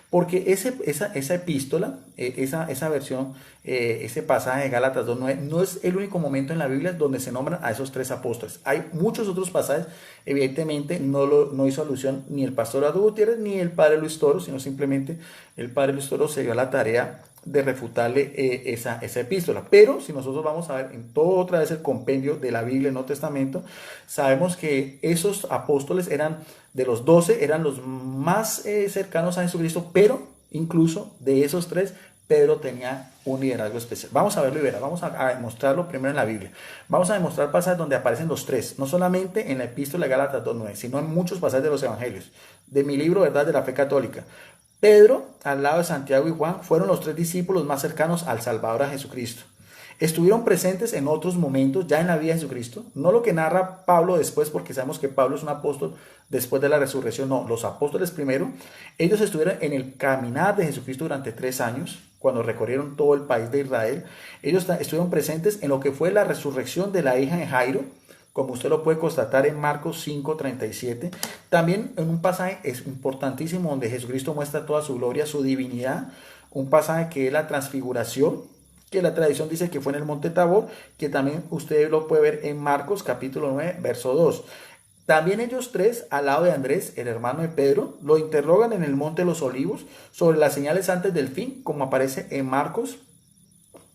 Porque esa epístola, esa versión, ese pasaje de Gálatas 2:9, no es el único momento en la Biblia donde se nombran a esos tres apóstoles. Hay muchos otros pasajes, evidentemente no hizo alusión ni el pastor Eduardo Gutiérrez ni el padre Luis Toro, sino simplemente el padre Luis Toro se dio a la tarea de refutarle esa epístola. Pero si nosotros vamos a ver en todo otra vez el compendio de la Biblia, el Nuevo Testamento, sabemos que esos apóstoles eran de los 12, eran los más cercanos a Jesucristo, pero incluso de esos tres, Pedro tenía un liderazgo especial. Vamos a verlo y verá, vamos a demostrarlo primero en la Biblia. Vamos a demostrar pasajes donde aparecen los tres, no solamente en la epístola de Gálatas 2:9, sino en muchos pasajes de los evangelios, de mi libro Verdad de la Fe Católica. Pedro, al lado de Santiago y Juan, fueron los tres discípulos más cercanos al Salvador, a Jesucristo. Estuvieron presentes en otros momentos ya en la vida de Jesucristo, no lo que narra Pablo después, porque sabemos que Pablo es un apóstol después de la resurrección, no, los apóstoles primero. Ellos estuvieron en el caminar de Jesucristo durante 3 años, cuando recorrieron todo el país de Israel. Ellos estuvieron presentes en lo que fue la resurrección de la hija de Jairo, como usted lo puede constatar en Marcos 5:37. También en un pasaje es importantísimo donde Jesucristo muestra toda su gloria, su divinidad, un pasaje que es la transfiguración, que la tradición dice que fue en el monte Tabor, que también usted lo puede ver en Marcos capítulo 9, verso 2. También ellos tres, al lado de Andrés, el hermano de Pedro, lo interrogan en el monte de los Olivos sobre las señales antes del fin, como aparece en Marcos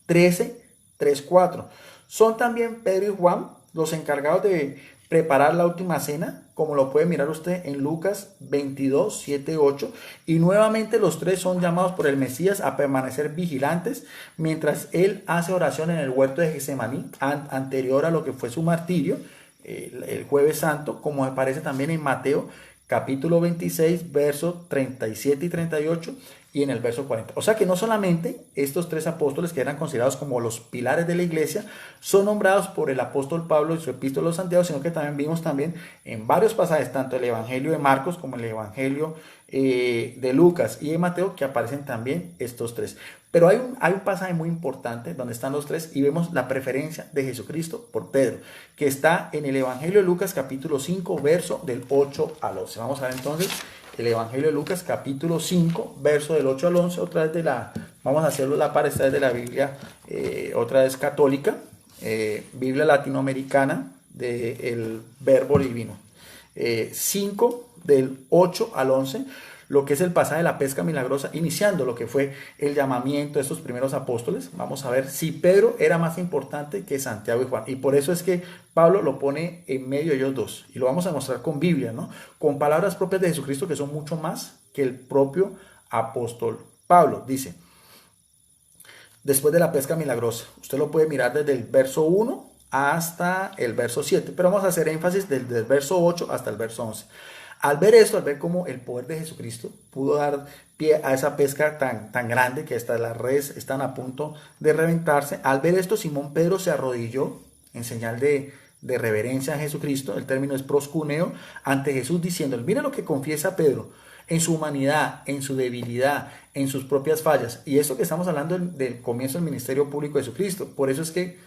13, 3, 4. Son también Pedro y Juan los encargados de preparar la última cena, como lo puede mirar usted en Lucas 22, 7, 8. Y nuevamente los tres son llamados por el Mesías a permanecer vigilantes mientras él hace oración en el huerto de Getsemaní, anterior a lo que fue su martirio, el jueves santo, como aparece también en Mateo capítulo 26, versos 37 y 38, y en el verso 40. O sea que no solamente estos tres apóstoles, que eran considerados como los pilares de la iglesia, son nombrados por el apóstol Pablo en su epístola a Santiago, sino que también vimos también en varios pasajes, tanto el evangelio de Marcos como el evangelio de Lucas y de Mateo, que aparecen también estos tres. Pero hay un pasaje muy importante donde están los tres y vemos la preferencia de Jesucristo por Pedro, que está en el evangelio de Lucas capítulo 5, verso del 8 al 11. Vamos a ver entonces el evangelio de Lucas capítulo 5, verso del 8 al 11, otra vez vamos a hacerlo la par, esta vez de la Biblia, otra vez católica, Biblia latinoamericana del Verbo Divino. 5 del 8 al 11, lo que es el pasaje de la pesca milagrosa, iniciando lo que fue el llamamiento de estos primeros apóstoles. Vamos a ver si Pedro era más importante que Santiago y Juan, y por eso es que Pablo lo pone en medio de ellos dos, y lo vamos a mostrar con Biblia, ¿no? Con palabras propias de Jesucristo que son mucho más que el propio apóstol Pablo. Dice, después de la pesca milagrosa, usted lo puede mirar desde el verso 1 hasta el verso 7, pero vamos a hacer énfasis desde el verso 8 hasta el verso 11. Al ver esto, al ver cómo el poder de Jesucristo pudo dar pie a esa pesca tan grande que hasta las redes están a punto de reventarse, al ver esto, Simón Pedro se arrodilló en señal de reverencia a Jesucristo, el término es proscuneo, ante Jesús diciendo, mire lo que confiesa Pedro, en su humanidad, en su debilidad, en sus propias fallas. Y esto que estamos hablando del comienzo del ministerio público de Jesucristo. Por eso es que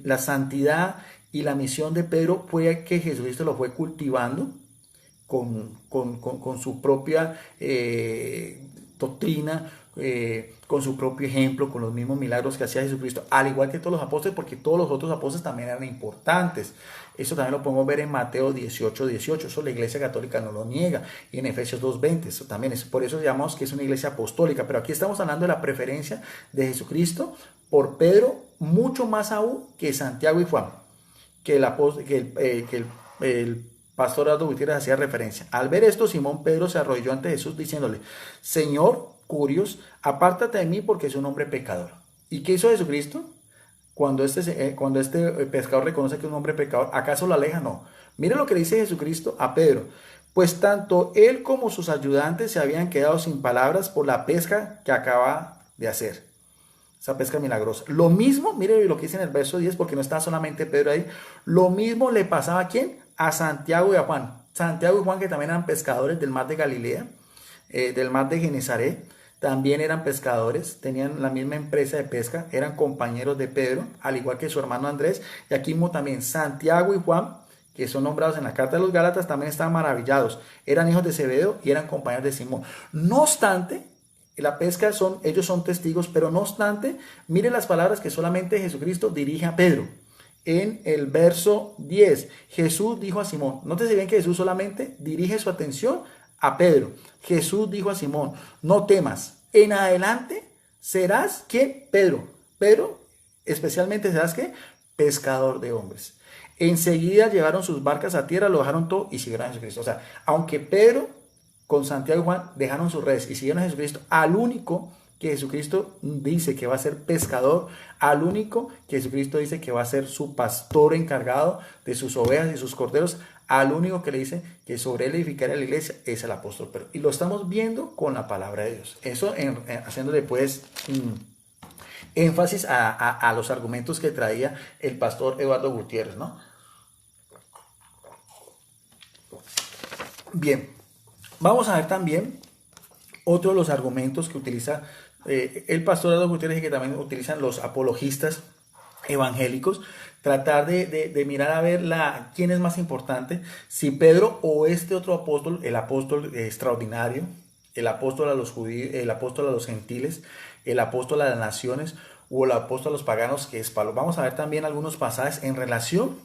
la santidad y la misión de Pedro fue que Jesucristo lo fue cultivando con su propia doctrina, con su propio ejemplo, con los mismos milagros que hacía Jesucristo, al igual que todos los apóstoles, porque todos los otros apóstoles también eran importantes. Eso también lo podemos ver en Mateo 18, 18, eso la Iglesia Católica no lo niega, y en Efesios 2:20, eso también es, por eso llamamos que es una iglesia apostólica, pero aquí estamos hablando de la preferencia de Jesucristo por Pedro, mucho más aún que Santiago y Juan, que el pastor Aldo Gutiérrez hacía referencia. Al ver esto, Simón Pedro se arrodilló ante Jesús diciéndole, Señor, curios, apártate de mí porque soy un hombre pecador. ¿Y qué hizo Jesucristo? Cuando este pescador reconoce que es un hombre pecador, ¿acaso lo aleja? No. Mire lo que dice Jesucristo a Pedro. Pues tanto él como sus ayudantes se habían quedado sin palabras por la pesca que acaba de hacer. Esa pesca milagrosa. Lo mismo, mire lo que dice en el verso 10, porque no está solamente Pedro ahí. Lo mismo le pasaba ¿a quién? A Santiago y a Juan. Santiago y Juan, que también eran pescadores del mar de Galilea. del mar de Genesaret, también eran pescadores, tenían la misma empresa de pesca, eran compañeros de Pedro, al igual que su hermano Andrés. Y aquí mismo también Santiago y Juan, que son nombrados en la carta de los Gálatas, también estaban maravillados. Eran hijos de Zebedeo y eran compañeros de Simón. No obstante, la pesca ellos son testigos, pero no obstante, miren las palabras que solamente Jesucristo dirige a Pedro. En el verso 10, Jesús dijo a Simón, nótese bien que Jesús solamente dirige su atención a Pedro. Jesús dijo a Simón, no temas, en adelante serás, ¿qué? Pedro, especialmente serás, ¿qué? Pescador de hombres. Enseguida llevaron sus barcas a tierra, lo dejaron todo y siguieron a Jesucristo. O sea, aunque Pedro con Santiago y Juan dejaron sus redes y siguieron a Jesucristo, al único que Jesucristo dice que va a ser pescador, al único que Jesucristo dice que va a ser su pastor encargado de sus ovejas y sus corderos, al único que le dice que sobre él edificará la iglesia es el apóstol Pedro. Y lo estamos viendo con la palabra de Dios. Eso haciéndole pues énfasis a los argumentos que traía el pastor Eduardo Gutiérrez, ¿no? Bien, vamos a ver también otro de los argumentos que utiliza el pastor Eduardo Gutiérrez y que también utilizan los apologistas evangélicos, tratar de mirar a ver quién es más importante, si Pedro o este otro apóstol, el apóstol extraordinario, el apóstol a los judíos, el apóstol a los gentiles, el apóstol a las naciones o el apóstol a los paganos, que es Pablo. Vamos a ver también algunos pasajes en relación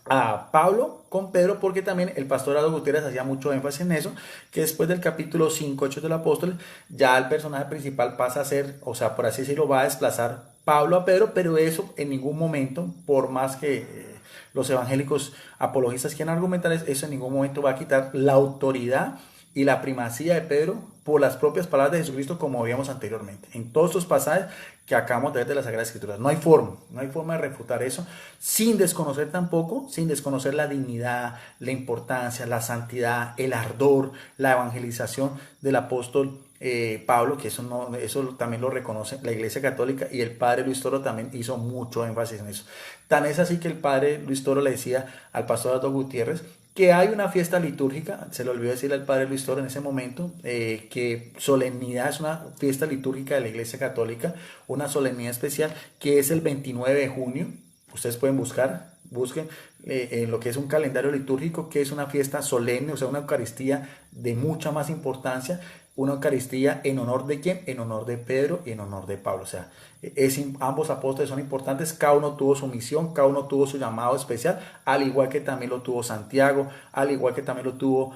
a Pablo con Pedro, porque también el pastor Eduardo Gutiérrez hacía mucho énfasis en eso, que después del capítulo 5, Hechos del Apóstol, ya el personaje principal pasa a ser, o sea, por así decirlo, va a desplazar Pablo a Pedro, pero eso en ningún momento, por más que los evangélicos apologistas quieran argumentar, eso en ningún momento va a quitar la autoridad y la primacía de Pedro por las propias palabras de Jesucristo, como veíamos anteriormente. En todos estos pasajes que acabamos de ver de las Sagradas Escrituras, no hay forma de refutar eso, sin desconocer tampoco, sin desconocer la dignidad, la importancia, la santidad, el ardor, la evangelización del apóstol Pablo, que eso también lo reconoce la Iglesia Católica, y el padre Luis Toro también hizo mucho énfasis en eso. Tan es así que el padre Luis Toro le decía al pastor Eduardo Gutiérrez que hay una fiesta litúrgica, se le olvidó decirle al padre Luis Toro en ese momento, que solemnidad es una fiesta litúrgica de la Iglesia Católica, una solemnidad especial que es el 29 de junio, ustedes pueden busquen en lo que es un calendario litúrgico, que es una fiesta solemne, o sea, una Eucaristía de mucha más importancia, una Eucaristía en honor de ¿quién? En honor de Pedro y en honor de Pablo. O sea, ambos apóstoles son importantes, cada uno tuvo su misión, cada uno tuvo su llamado especial, al igual que también lo tuvo Santiago, al igual que también lo tuvo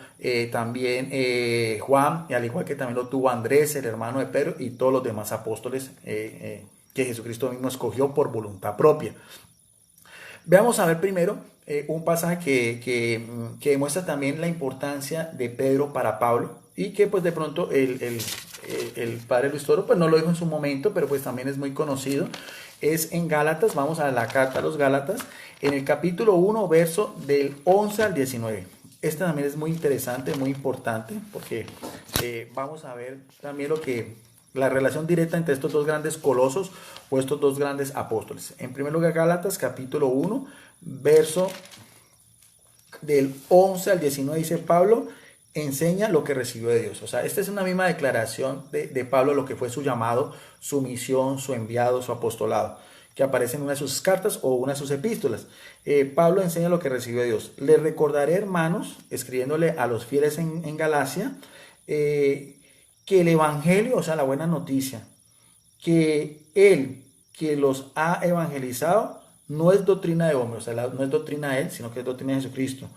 Juan, y al igual que también lo tuvo Andrés, el hermano de Pedro, y todos los demás apóstoles que Jesucristo mismo escogió por voluntad propia. Veamos a ver primero un pasaje que demuestra también la importancia de Pedro para Pablo, y que pues de pronto el padre Luis Toro pues no lo dijo en su momento, pero pues también es muy conocido. Es en Gálatas, vamos a la carta a los Gálatas, en el capítulo 1, verso del 11 al 19. Este también es muy interesante, muy importante, porque vamos a ver también la relación directa entre estos dos grandes colosos o estos dos grandes apóstoles. En primer lugar, Gálatas capítulo 1, verso del 11 al 19, dice Pablo, enseña lo que recibió de Dios. O sea, esta es una misma declaración de Pablo, lo que fue su llamado, su misión, su enviado, su apostolado, que aparece en una de sus cartas o una de sus epístolas. Pablo enseña lo que recibió de Dios. Les recordaré, hermanos, escribiéndole a los fieles en Galacia, que el evangelio, o sea, la buena noticia, que él que los ha evangelizado no es doctrina de hombre, o sea, no es doctrina de él, sino que es doctrina de Jesucristo.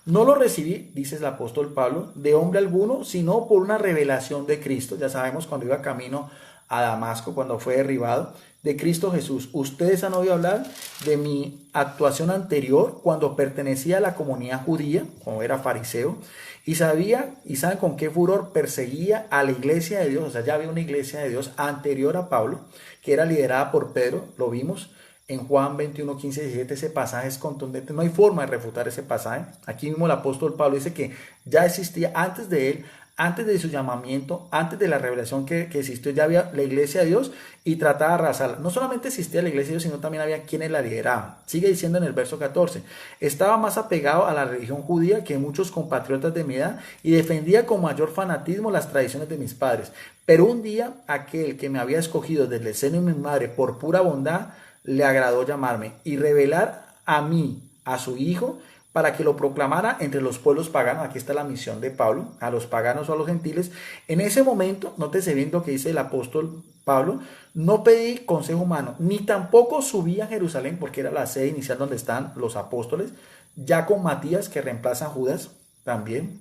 No lo recibí, dice el apóstol Pablo, de hombre alguno, sino por una revelación de Cristo. Ya sabemos, cuando iba camino a Damasco, cuando fue derribado, de Cristo Jesús. Ustedes han oído hablar de mi actuación anterior cuando pertenecía a la comunidad judía, como era fariseo, y saben con qué furor perseguía a la iglesia de Dios. O sea, ya había una iglesia de Dios anterior a Pablo, que era liderada por Pedro, lo vimos en Juan 21, 15, 17, ese pasaje es contundente, no hay forma de refutar ese pasaje. Aquí mismo el apóstol Pablo dice que ya existía, antes de él, antes de su llamamiento, antes de la revelación que existió, ya había la iglesia de Dios y trataba de arrasarla. No solamente existía la iglesia de Dios, sino también había quienes la lideraban. Sigue diciendo en el verso 14, estaba más apegado a la religión judía que muchos compatriotas de mi edad y defendía con mayor fanatismo las tradiciones de mis padres. Pero un día aquel que me había escogido desde el seno de mi madre por pura bondad, le agradó llamarme y revelar a mí, a su hijo, para que lo proclamara entre los pueblos paganos. Aquí está la misión de Pablo, a los paganos o a los gentiles. En ese momento, nótese bien lo que dice el apóstol Pablo, no pedí consejo humano, ni tampoco subí a Jerusalén, porque era la sede inicial donde están los apóstoles, ya con Matías, que reemplaza a Judas también.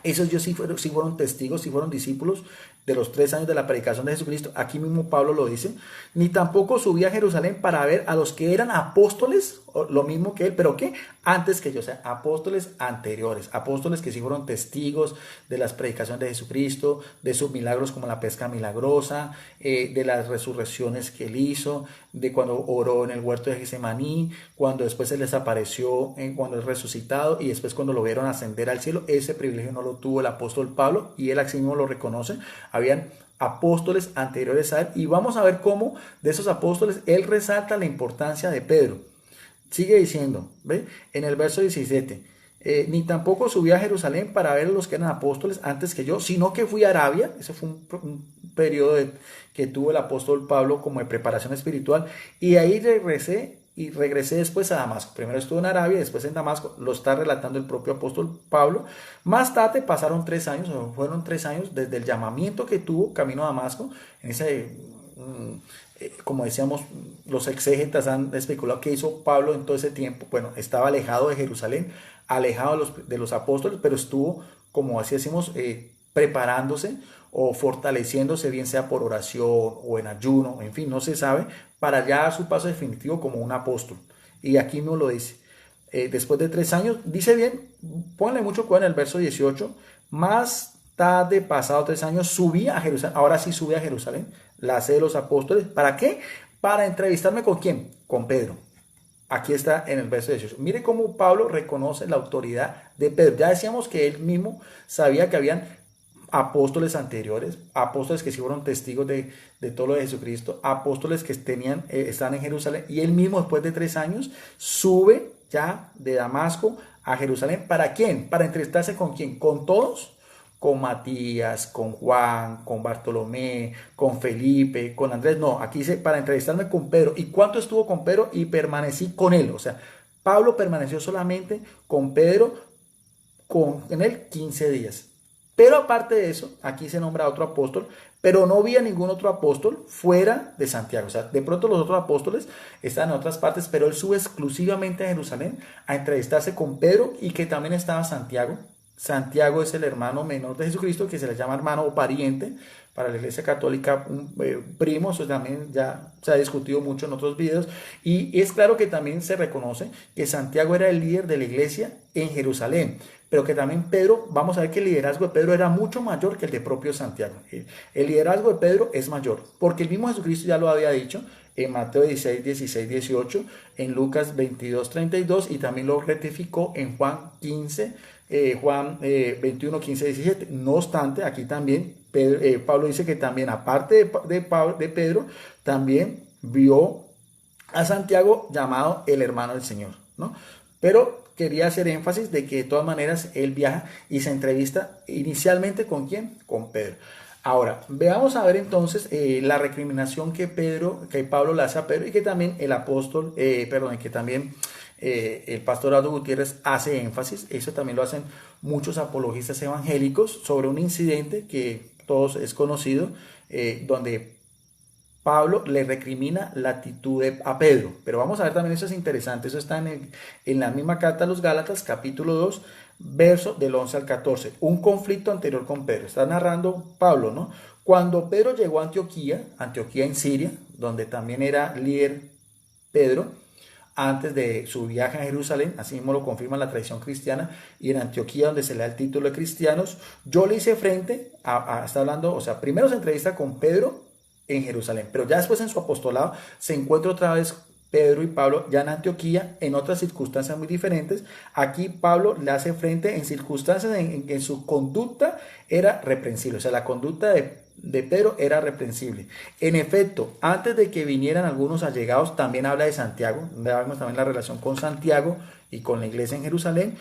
Esos sí fueron testigos, sí fueron discípulos de los 3 años de la predicación de Jesucristo. Aquí mismo Pablo lo dice. Ni tampoco subí a Jerusalén para ver a los que eran apóstoles, lo mismo que él, pero ¿qué? Antes que yo, o sea, apóstoles anteriores, apóstoles que sí fueron testigos de las predicaciones de Jesucristo, de sus milagros como la pesca milagrosa, de las resurrecciones que él hizo, de cuando oró en el huerto de Getsemaní, cuando después se les apareció, cuando es resucitado y después cuando lo vieron ascender al cielo. Ese privilegio no lo tuvo el apóstol Pablo y él así mismo lo reconoce. Habían apóstoles anteriores a él y vamos a ver cómo de esos apóstoles él resalta la importancia de Pedro. Sigue diciendo, ¿ve? En el verso 17, ni tampoco subí a Jerusalén para ver a los que eran apóstoles antes que yo, sino que fui a Arabia. Ese fue un periodo que tuvo el apóstol Pablo como de preparación espiritual, y ahí regresé después a Damasco. Primero estuve en Arabia, después en Damasco. Lo está relatando el propio apóstol Pablo. Más tarde pasaron 3 años, o fueron 3 años desde el llamamiento que tuvo camino a Damasco. En ese, como decíamos, los exégetas han especulado qué hizo Pablo en todo ese tiempo. Bueno, estaba alejado de Jerusalén, alejado de los apóstoles, pero estuvo, como así decimos, preparándose o fortaleciéndose, bien sea por oración o en ayuno, en fin, no se sabe, para ya dar su paso definitivo como un apóstol. Y aquí no lo dice. Después de 3 años, dice bien, ponle mucho cuidado en el verso 18, más tarde, pasado 3 años, subí a Jerusalén, ahora sí subí a Jerusalén, la sede de los apóstoles. ¿Para qué? Para entrevistarme con ¿quién? Con Pedro. Aquí está en el verso 18. Mire cómo Pablo reconoce la autoridad de Pedro. Ya decíamos que él mismo sabía que habían apóstoles anteriores, apóstoles que sí fueron testigos de todo lo de Jesucristo, apóstoles que están en Jerusalén, y él mismo después de 3 años sube ya de Damasco a Jerusalén. ¿Para quién? Para entrevistarse con quién, con todos, con Matías, con Juan, con Bartolomé, con Felipe, con Andrés. No, aquí dice para entrevistarme con Pedro. ¿Y cuánto estuvo con Pedro? Y permanecí con él. O sea, Pablo permaneció solamente con Pedro, en él 15 días. Pero aparte de eso, aquí se nombra otro apóstol, pero no había ningún otro apóstol fuera de Santiago. O sea, de pronto los otros apóstoles están en otras partes, pero él sube exclusivamente a Jerusalén a entrevistarse con Pedro, y que también estaba Santiago. Santiago es el hermano menor de Jesucristo, que se le llama hermano o pariente para la Iglesia Católica, primo. Eso también ya se ha discutido mucho en otros videos, y es claro que también se reconoce que Santiago era el líder de la iglesia en Jerusalén, pero que también Pedro, vamos a ver que el liderazgo de Pedro era mucho mayor que el de propio Santiago. El liderazgo de Pedro es mayor, porque el mismo Jesucristo ya lo había dicho en Mateo 16, 16, 18, en Lucas 22, 32, y también lo rectificó en Juan 15, Juan 21, 15, 17. No obstante, aquí también Pablo dice que también, aparte de Pedro, también vio a Santiago, llamado el hermano del Señor, ¿no? Pero quería hacer énfasis de que de todas maneras él viaja y se entrevista inicialmente ¿con quién? Con Pedro. Ahora, veamos a ver entonces la recriminación que Pablo le hace a Pedro, y que también el pastor Aldo Gutiérrez hace énfasis. Eso también lo hacen muchos apologistas evangélicos, sobre un incidente que todos es conocido, donde Pablo le recrimina la actitud a Pedro. Pero vamos a ver también, eso es interesante, eso está en la misma carta a los Gálatas, capítulo 2, verso del 11 al 14. Un conflicto anterior con Pedro. Está narrando Pablo, ¿no? Cuando Pedro llegó a Antioquía en Siria, donde también era líder Pedro, antes de su viaje a Jerusalén, así mismo lo confirma la tradición cristiana, y en Antioquía, donde se le da el título de cristianos, yo le hice frente está hablando, o sea, primero se entrevista con Pedro en Jerusalén, pero ya después en su apostolado se encuentra otra vez Pedro y Pablo ya en Antioquía, en otras circunstancias muy diferentes. Aquí Pablo le hace frente en circunstancias en que su conducta era reprensible, o sea, la conducta de Pedro era reprensible. En efecto, antes de que vinieran algunos allegados, también habla de Santiago, vemos también la relación con Santiago y con la iglesia en Jerusalén.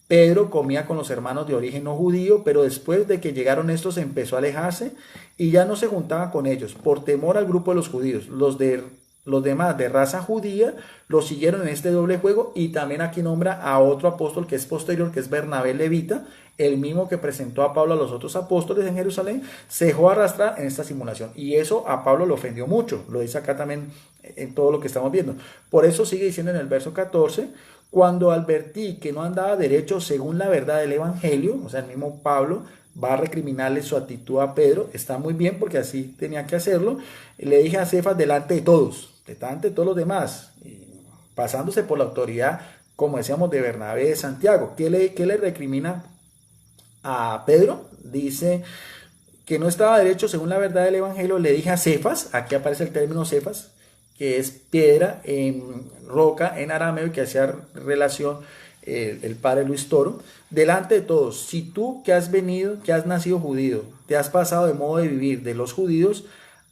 Pedro comía con los hermanos de origen no judío, pero después de que llegaron estos empezó a alejarse y ya no se juntaba con ellos, por temor al grupo de los judíos. Los demás de raza judía lo siguieron en este doble juego, y también aquí nombra a otro apóstol que es posterior, que es Bernabé Levita, el mismo que presentó a Pablo a los otros apóstoles en Jerusalén. Se dejó arrastrar en esta simulación y eso a Pablo le ofendió mucho, lo dice acá también en todo lo que estamos viendo. Por eso sigue diciendo en el verso 14: cuando advertí que no andaba derecho según la verdad del evangelio, o sea, el mismo Pablo va a recriminarle su actitud a Pedro. Está muy bien porque así tenía que hacerlo. Le dije a Cefas delante de todos los demás, pasándose por la autoridad, como decíamos, de Bernabé, de Santiago. ¿Qué le recrimina a Pedro? Dice que no estaba derecho según la verdad del evangelio. Le dije a Cefas, aquí aparece el término Cefas, que es piedra en roca en arameo, y que hacía relación el padre Luis Toro, delante de todos: si tú que has venido, que has nacido judío, te has pasado de modo de vivir de los judíos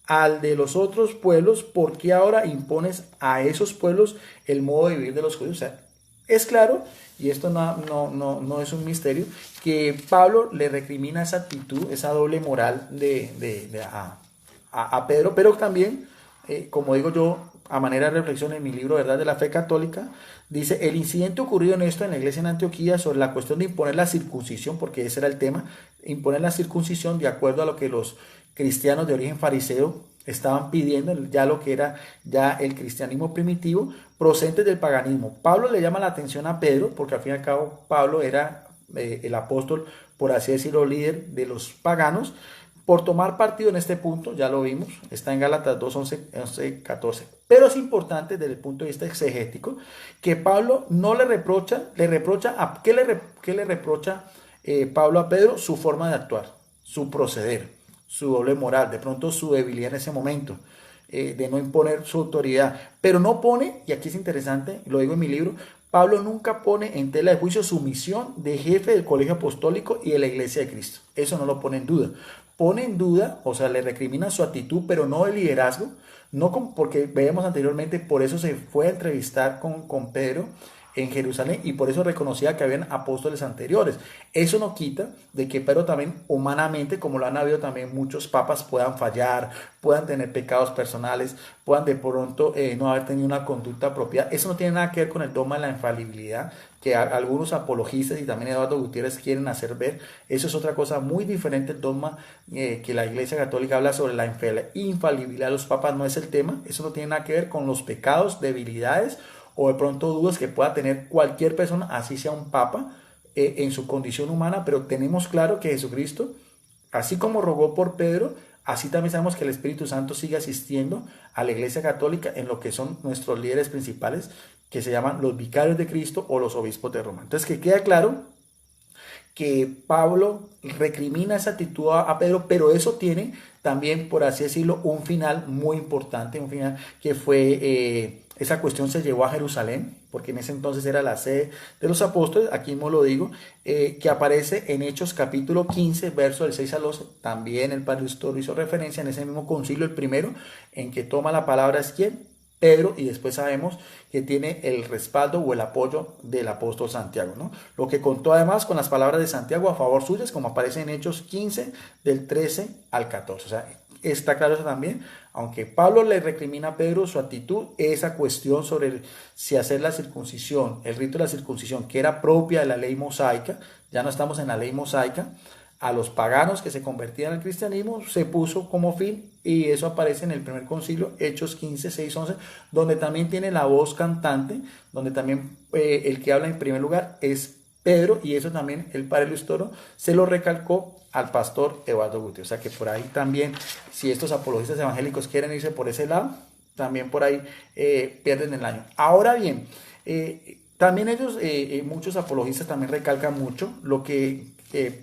al de los otros pueblos, ¿por qué ahora impones a esos pueblos el modo de vivir de los judíos? O sea, es claro, y esto no es un misterio, que Pablo le recrimina esa actitud, esa doble moral a Pedro, pero también, como digo yo, a manera de reflexión en mi libro Verdad de la Fe Católica, dice: el incidente ocurrido en esto en la iglesia en Antioquía sobre la cuestión de imponer la circuncisión, porque ese era el tema, imponer la circuncisión de acuerdo a lo que los cristianos de origen fariseo estaban pidiendo, ya lo que era ya el cristianismo primitivo, procedentes del paganismo. Pablo le llama la atención a Pedro, porque al fin y al cabo Pablo era el apóstol, por así decirlo, líder de los paganos, por tomar partido en este punto. Ya lo vimos, está en Gálatas 2, 11, 14. Pero es importante desde el punto de vista exegético que Pablo no le reprocha, ¿qué le reprocha Pablo a Pedro? Su forma de actuar, su proceder, su doble moral, de pronto su debilidad en ese momento, de no imponer su autoridad. Pero no pone, y aquí es interesante, lo digo en mi libro, Pablo nunca pone en tela de juicio su misión de jefe del colegio apostólico y de la iglesia de Cristo. Eso no lo pone en duda. Pone en duda, o sea, le recrimina su actitud, pero no de liderazgo, porque veíamos anteriormente, por eso se fue a entrevistar con Pedro en Jerusalén, y por eso reconocía que habían apóstoles anteriores. Eso no quita de que Pedro también humanamente, como lo han habido también muchos papas, puedan fallar, puedan tener pecados personales, puedan de pronto no haber tenido una conducta apropiada. Eso no tiene nada que ver con el dogma de la infalibilidad que algunos apologistas y también Eduardo Gutiérrez quieren hacer ver. Eso es otra cosa muy diferente. El dogma que la Iglesia Católica habla sobre la infalibilidad de los papas no es el tema. Eso no tiene nada que ver con los pecados, debilidades o de pronto dudas que pueda tener cualquier persona, así sea un papa, en su condición humana. Pero tenemos claro que Jesucristo, así como rogó por Pedro, así también sabemos que el Espíritu Santo sigue asistiendo a la Iglesia Católica en lo que son nuestros líderes principales, que se llaman los vicarios de Cristo o los obispos de Roma. Entonces, que queda claro que Pablo recrimina esa actitud a Pedro, pero eso tiene también, por así decirlo, un final muy importante, un final que fue, esa cuestión se llevó a Jerusalén, porque en ese entonces era la sede de los apóstoles. Aquí mismo lo digo, que aparece en Hechos capítulo 15, verso del 6 al 12. También el padre Luis hizo referencia en ese mismo concilio, el primero, en que toma la palabra es ¿quién? Pedro, y después sabemos que tiene el respaldo o el apoyo del apóstol Santiago, ¿no? Lo que contó además con las palabras de Santiago a favor suyas, como aparece en Hechos 15, del 13 al 14. O sea, está claro eso también. Aunque Pablo le recrimina a Pedro su actitud, esa cuestión sobre si hacer la circuncisión, el rito de la circuncisión, que era propia de la ley mosaica, ya no estamos en la ley mosaica, a los paganos que se convertían al cristianismo se puso como fin, y eso aparece en el primer concilio, Hechos 15, 6, 11, donde también tiene la voz cantante, donde también el que habla en primer lugar es Pedro, y eso también el padre Luis Toro se lo recalcó al pastor Eduardo Gutiérrez. O sea que por ahí también, si estos apologistas evangélicos quieren irse por ese lado, también por ahí pierden el año. Ahora bien, también ellos, muchos apologistas también recalcan mucho lo que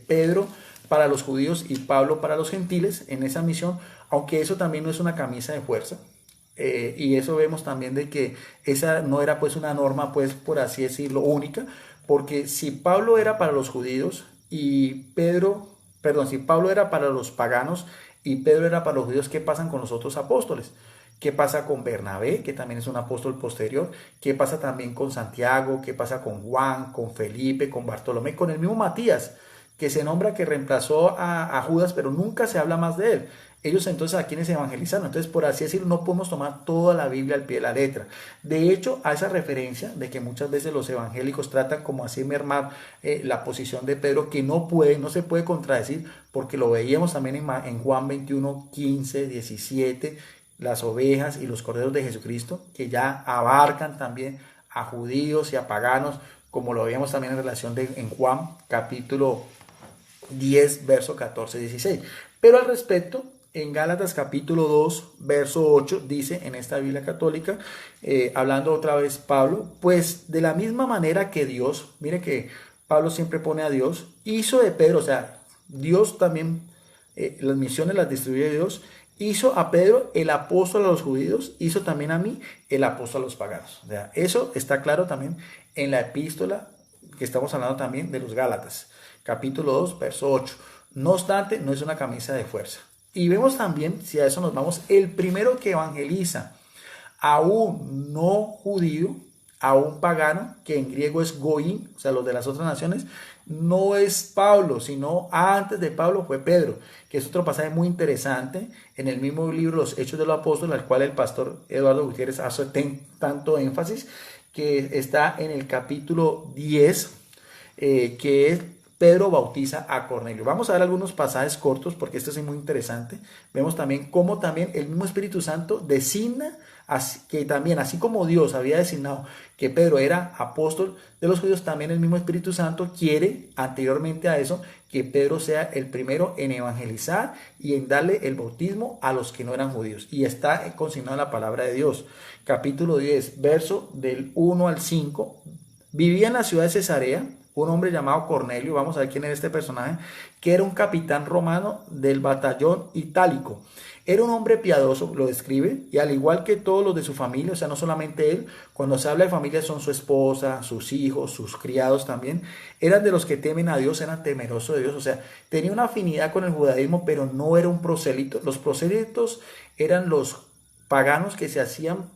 Pedro para los judíos y Pablo para los gentiles en esa misión, aunque eso también no es una camisa de fuerza. y eso vemos también de que esa no era pues una norma, pues por así decirlo, única, porque si Pablo era para los judíos y si Pablo era para los paganos y Pedro era para los judíos, ¿qué pasan con los otros apóstoles? ¿Qué pasa con Bernabé, que también es un apóstol posterior? ¿Qué pasa también con Santiago? ¿Qué pasa con Juan, con Felipe, con Bartolomé, con el mismo Matías, que se nombra que reemplazó a Judas, pero nunca se habla más de él? Ellos entonces a quienes evangelizaron. Entonces, por así decirlo, no podemos tomar toda la Biblia al pie de la letra. De hecho, a esa referencia de que muchas veces los evangélicos tratan como así mermar la posición de Pedro, que no se puede contradecir, porque lo veíamos también en Juan 21, 15, 17, las ovejas y los corderos de Jesucristo, que ya abarcan también a judíos y a paganos, como lo veíamos también en relación en Juan capítulo 10, verso 14, 16. Pero al respecto, en Gálatas capítulo 2, verso 8, dice en esta Biblia católica, hablando otra vez Pablo, pues de la misma manera que Dios, mire que Pablo siempre pone a Dios, hizo de Pedro, o sea, Dios también, las misiones las distribuye Dios, hizo a Pedro el apóstol a los judíos, hizo también a mí el apóstol a los paganos. O sea, eso está claro también en la epístola que estamos hablando también de los Gálatas, capítulo 2, verso 8. No obstante, no es una camisa de fuerza. Y vemos también, si a eso nos vamos, el primero que evangeliza a un no judío, a un pagano, que en griego es goín, o sea, los de las otras naciones, no es Pablo, sino antes de Pablo fue Pedro, que es otro pasaje muy interesante en el mismo libro Los Hechos de los Apóstoles, al cual el pastor Eduardo Gutiérrez hace tanto énfasis, que está en el capítulo 10, que es Pedro bautiza a Cornelio. Vamos a ver algunos pasajes cortos porque esto es muy interesante. Vemos también cómo también el mismo Espíritu Santo designa que también, así como Dios había designado que Pedro era apóstol de los judíos, también el mismo Espíritu Santo quiere, anteriormente a eso, que Pedro sea el primero en evangelizar y en darle el bautismo a los que no eran judíos. Y está consignado en la palabra de Dios. Capítulo 10, verso del 1 al 5. Vivía en la ciudad de Cesarea un hombre llamado Cornelio, vamos a ver quién era este personaje, que era un capitán romano del batallón itálico. Era un hombre piadoso, lo describe, y al igual que todos los de su familia, o sea, no solamente él, cuando se habla de familia son su esposa, sus hijos, sus criados también, eran de los que temen a Dios, eran temerosos de Dios, o sea, tenía una afinidad con el judaísmo, pero no era un prosélito. Los prosélitos eran los paganos que se hacían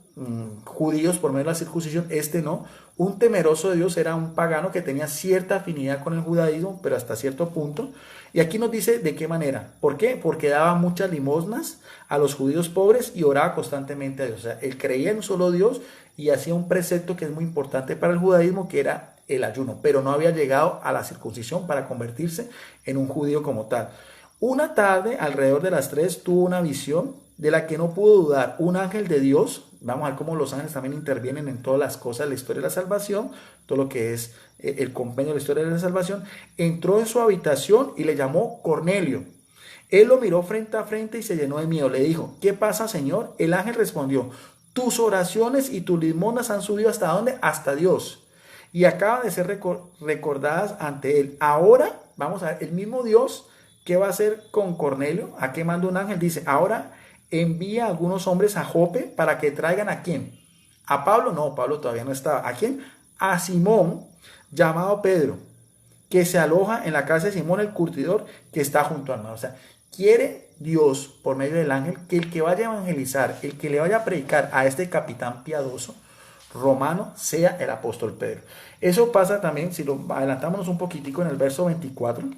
judíos por medio de la circuncisión, este no. Un temeroso de Dios era un pagano que tenía cierta afinidad con el judaísmo, pero hasta cierto punto. Y aquí nos dice de qué manera. ¿Por qué? Porque daba muchas limosnas a los judíos pobres y oraba constantemente a Dios. O sea, él creía en un solo Dios y hacía un precepto que es muy importante para el judaísmo, que era el ayuno, pero no había llegado a la circuncisión para convertirse en un judío como tal. Una tarde, alrededor de las 3, tuvo una visión de la que no pudo dudar. Un ángel de Dios, vamos a ver cómo los ángeles también intervienen en todas las cosas de la historia de la salvación, todo lo que es el compendio de la historia de la salvación, entró en su habitación y le llamó Cornelio. Él lo miró frente a frente y se llenó de miedo. Le dijo, ¿qué pasa, Señor? El ángel respondió, tus oraciones y tus limosnas han subido ¿hasta dónde? Hasta Dios. Y acaban de ser recordadas ante él. Ahora, vamos a ver, el mismo Dios, ¿qué va a hacer con Cornelio? ¿A qué manda un ángel? Dice, ahora envía a algunos hombres a Jope para que traigan ¿a quién? ¿A Pablo? No, Pablo todavía no estaba. ¿A quién? A Simón, llamado Pedro, que se aloja en la casa de Simón el curtidor, que está junto al mar. O sea, quiere Dios, por medio del ángel, que el que vaya a evangelizar, el que le vaya a predicar a este capitán piadoso romano, sea el apóstol Pedro. Eso pasa también, si lo adelantamos un poquitico en el verso 24,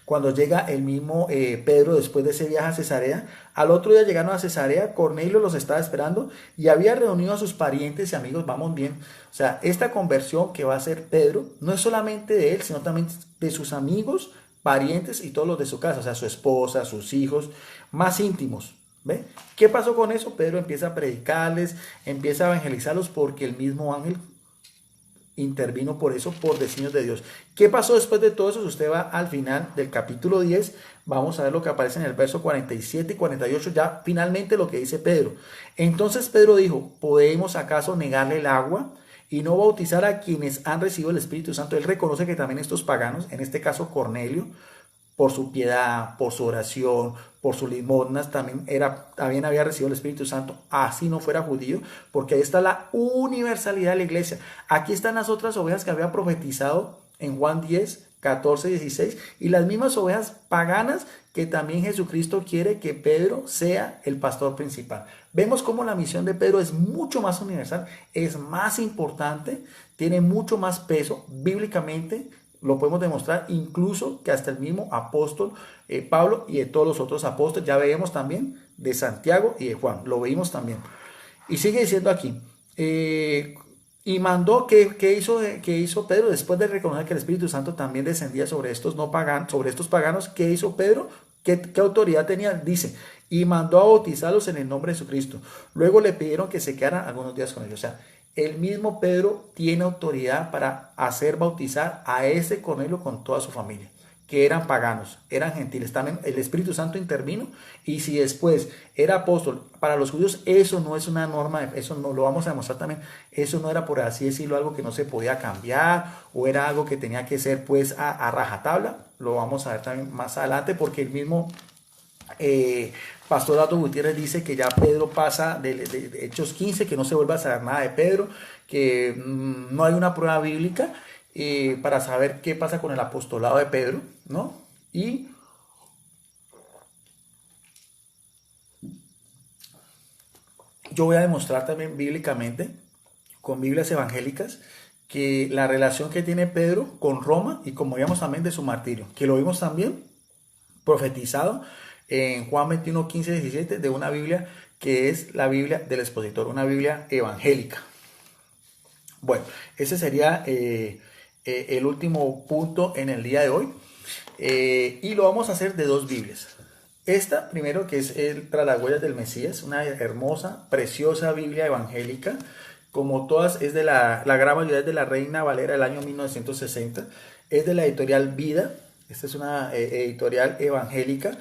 cuando llega el mismo Pedro después de ese viaje a Cesarea. Al otro día llegaron a Cesarea, Cornelio los estaba esperando y había reunido a sus parientes y amigos, vamos bien. O sea, esta conversión que va a hacer Pedro no es solamente de él, sino también de sus amigos, parientes y todos los de su casa, o sea, su esposa, sus hijos, más íntimos. ¿Ve? ¿Qué pasó con eso? Pedro empieza a predicarles, empieza a evangelizarlos porque el mismo ángel intervino por eso, por designios de Dios. ¿Qué pasó después de todo eso? Si usted va al final del capítulo 10, vamos a ver lo que aparece en el verso 47 y 48, ya finalmente lo que dice Pedro. Entonces Pedro dijo, ¿podemos acaso negarle el agua y no bautizar a quienes han recibido el Espíritu Santo? Él reconoce que también estos paganos, en este caso Cornelio, por su piedad, por su oración, por sus limosnas, también había recibido el Espíritu Santo, así no fuera judío, porque ahí está la universalidad de la iglesia. Aquí están las otras ovejas que había profetizado en Juan 10, 14, 16, y las mismas ovejas paganas que también Jesucristo quiere que Pedro sea el pastor principal. Vemos cómo la misión de Pedro es mucho más universal, es más importante, tiene mucho más peso bíblicamente. Lo podemos demostrar incluso que hasta el mismo apóstol Pablo y de todos los otros apóstoles, ya veíamos también de Santiago y de Juan, lo veíamos también. Y sigue diciendo aquí, y mandó, ¿qué hizo Pedro después de reconocer que el Espíritu Santo también descendía sobre estos no paganos, sobre estos paganos? ¿Qué hizo Pedro? ¿Qué autoridad tenía? Dice, y mandó a bautizarlos en el nombre de Jesucristo. Luego le pidieron que se quedaran algunos días con ellos. O sea, el mismo Pedro tiene autoridad para hacer bautizar a ese Cornelio con toda su familia, que eran paganos, eran gentiles. También el Espíritu Santo intervino, y si después era apóstol para los judíos, eso no es una norma, eso no lo vamos a demostrar también, eso no era, por así decirlo, algo que no se podía cambiar, o era algo que tenía que ser pues a rajatabla. Lo vamos a ver también más adelante, porque el mismo Pastor Dato Gutiérrez dice que ya Pedro pasa de Hechos 15, que no se vuelve a saber nada de Pedro, que no hay una prueba bíblica para saber qué pasa con el apostolado de Pedro, ¿no? Y yo voy a demostrar también bíblicamente, con Biblias evangélicas, que la relación que tiene Pedro con Roma, y como veíamos también de su martirio, que lo vimos también profetizado en Juan 21, 15, 17, de una Biblia que es la Biblia del expositor, una Biblia evangélica. Bueno, ese sería el último punto en el día de hoy, y lo vamos a hacer de dos Biblias. Esta, primero, que es el Tras las huellas del Mesías, una hermosa, preciosa Biblia evangélica, como todas, es de la gran mayoría es de la Reina Valera del año 1960, es de la editorial Vida. Esta es una editorial evangélica,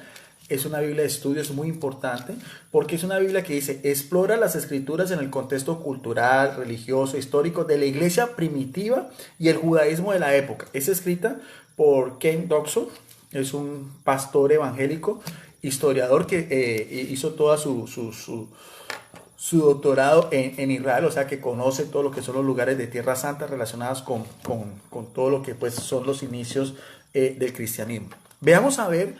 es una Biblia de estudios muy importante, porque es una Biblia que dice, explora las escrituras en el contexto cultural, religioso, histórico de la iglesia primitiva y el judaísmo de la época. Es escrita por Ken Doxon, es un pastor evangélico, historiador que hizo toda su doctorado en Israel, o sea que conoce todo lo que son los lugares de Tierra Santa relacionados con todo lo que pues son los inicios del cristianismo. Veamos a ver,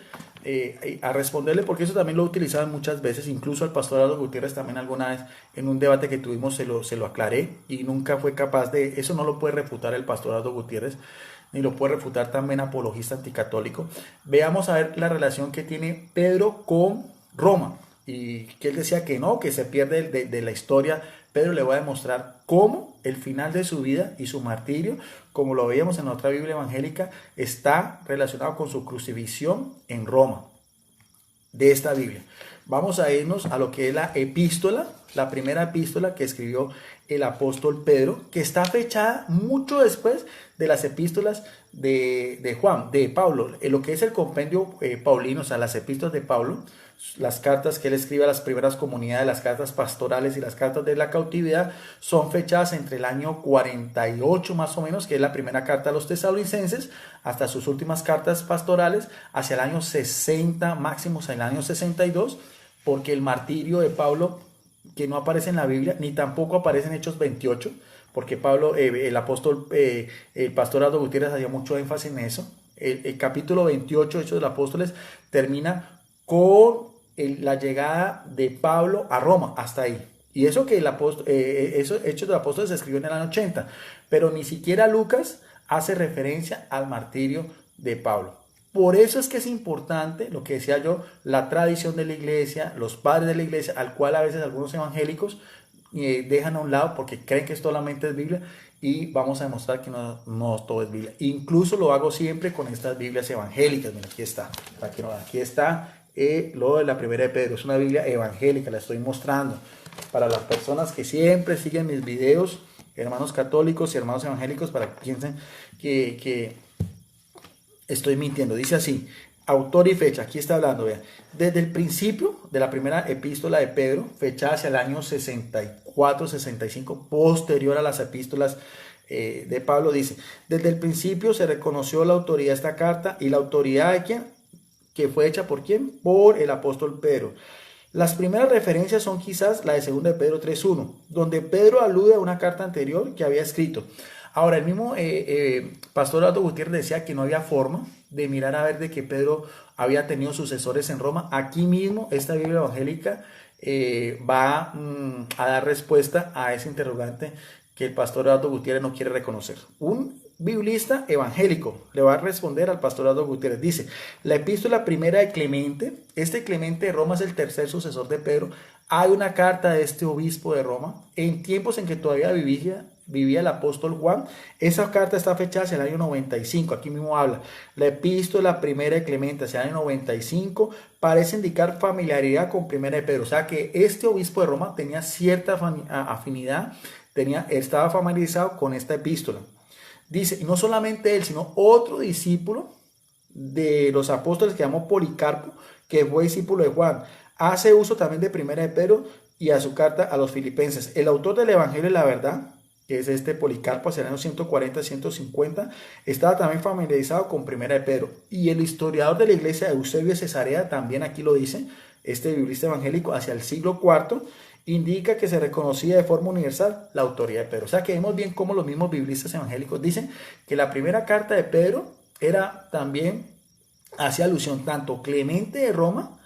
a responderle, porque eso también lo he utilizado muchas veces, incluso al pastor Aldo Gutiérrez también alguna vez en un debate que tuvimos se lo aclaré, y nunca fue capaz de, eso no lo puede refutar el pastor Aldo Gutiérrez, ni lo puede refutar también apologista anticatólico. Veamos a ver la relación que tiene Pedro con Roma, y que él decía que no, que se pierde de la historia. Pedro le va a demostrar cómo el final de su vida y su martirio, como lo veíamos en la otra Biblia evangélica, está relacionado con su crucifixión en Roma, de esta Biblia. Vamos a irnos a lo que es la epístola, la primera epístola que escribió el apóstol Pedro, que está fechada mucho después de las epístolas de Juan, de Pablo, en lo que es el compendio paulino, o sea, las epístolas de Pablo, las cartas que él escribe a las primeras comunidades, las cartas pastorales y las cartas de la cautividad, son fechadas entre el año 48 más o menos, que es la primera carta a los tesalonicenses, hasta sus últimas cartas pastorales, hacia el año 60, máximo el año 62, porque el martirio de Pablo, que no aparece en la Biblia, ni tampoco aparece en Hechos 28, porque Pablo, el apóstol, el pastor Aldo Gutiérrez hacía mucho énfasis en eso. El capítulo 28 de Hechos de los Apóstoles termina con la llegada de Pablo a Roma, hasta ahí. Y eso que Hechos de los Apóstoles se escribió en el año 80, pero ni siquiera Lucas hace referencia al martirio de Pablo. Por eso es que es importante, lo que decía yo, la tradición de la iglesia, los padres de la iglesia, al cual a veces algunos evangélicos dejan a un lado porque creen que solamente es Biblia, y vamos a demostrar que no todo es Biblia. Incluso lo hago siempre con estas Biblias evangélicas. Mira, aquí está, aquí está lo de la primera de Pedro, es una Biblia evangélica, la estoy mostrando para las personas que siempre siguen mis videos, hermanos católicos y hermanos evangélicos, para que piensen que estoy mintiendo. Dice así, autor y fecha, aquí está hablando, vean, desde el principio de la primera epístola de Pedro, fechada hacia el año 64, 65, posterior a las epístolas de Pablo, dice, desde el principio se reconoció la autoridad de esta carta. ¿Y la autoridad de quién? que fue hecha ¿por quién? Por el apóstol Pedro. Las primeras referencias son quizás la de 2 de Pedro 3:1, donde Pedro alude a una carta anterior que había escrito. Ahora, el mismo pastor Aldo Gutiérrez decía que no había forma de mirar a ver de que Pedro había tenido sucesores en Roma. Aquí mismo, esta Biblia evangélica va a dar respuesta a ese interrogante que el pastor Aldo Gutiérrez no quiere reconocer. Un biblista evangélico le va a responder al pastor Aldo Gutiérrez. Dice, la epístola primera de Clemente, este Clemente de Roma es el tercer sucesor de Pedro. Hay una carta de este obispo de Roma en tiempos en que todavía vivía el apóstol Juan. Esa carta está fechada hacia el año 95, aquí mismo habla. La epístola primera de Clemente hacia el año 95 parece indicar familiaridad con primera de Pedro. O sea que este obispo de Roma tenía cierta afinidad, estaba familiarizado con esta epístola. Dice, y no solamente él, sino otro discípulo de los apóstoles que llamó Policarpo, que fue discípulo de Juan. Hace uso también de primera de Pedro y a su carta a los filipenses. El autor del Evangelio de la Verdad, que es este Policarpo, hacia el año 140-150, estaba también familiarizado con primera de Pedro. Y el historiador de la iglesia, Eusebio de Cesarea, también aquí lo dice, este biblista evangélico, hacia el siglo IV, indica que se reconocía de forma universal la autoridad de Pedro. O sea que vemos bien cómo los mismos biblistas evangélicos dicen que la primera carta de Pedro era también, hacía alusión tanto Clemente de Roma,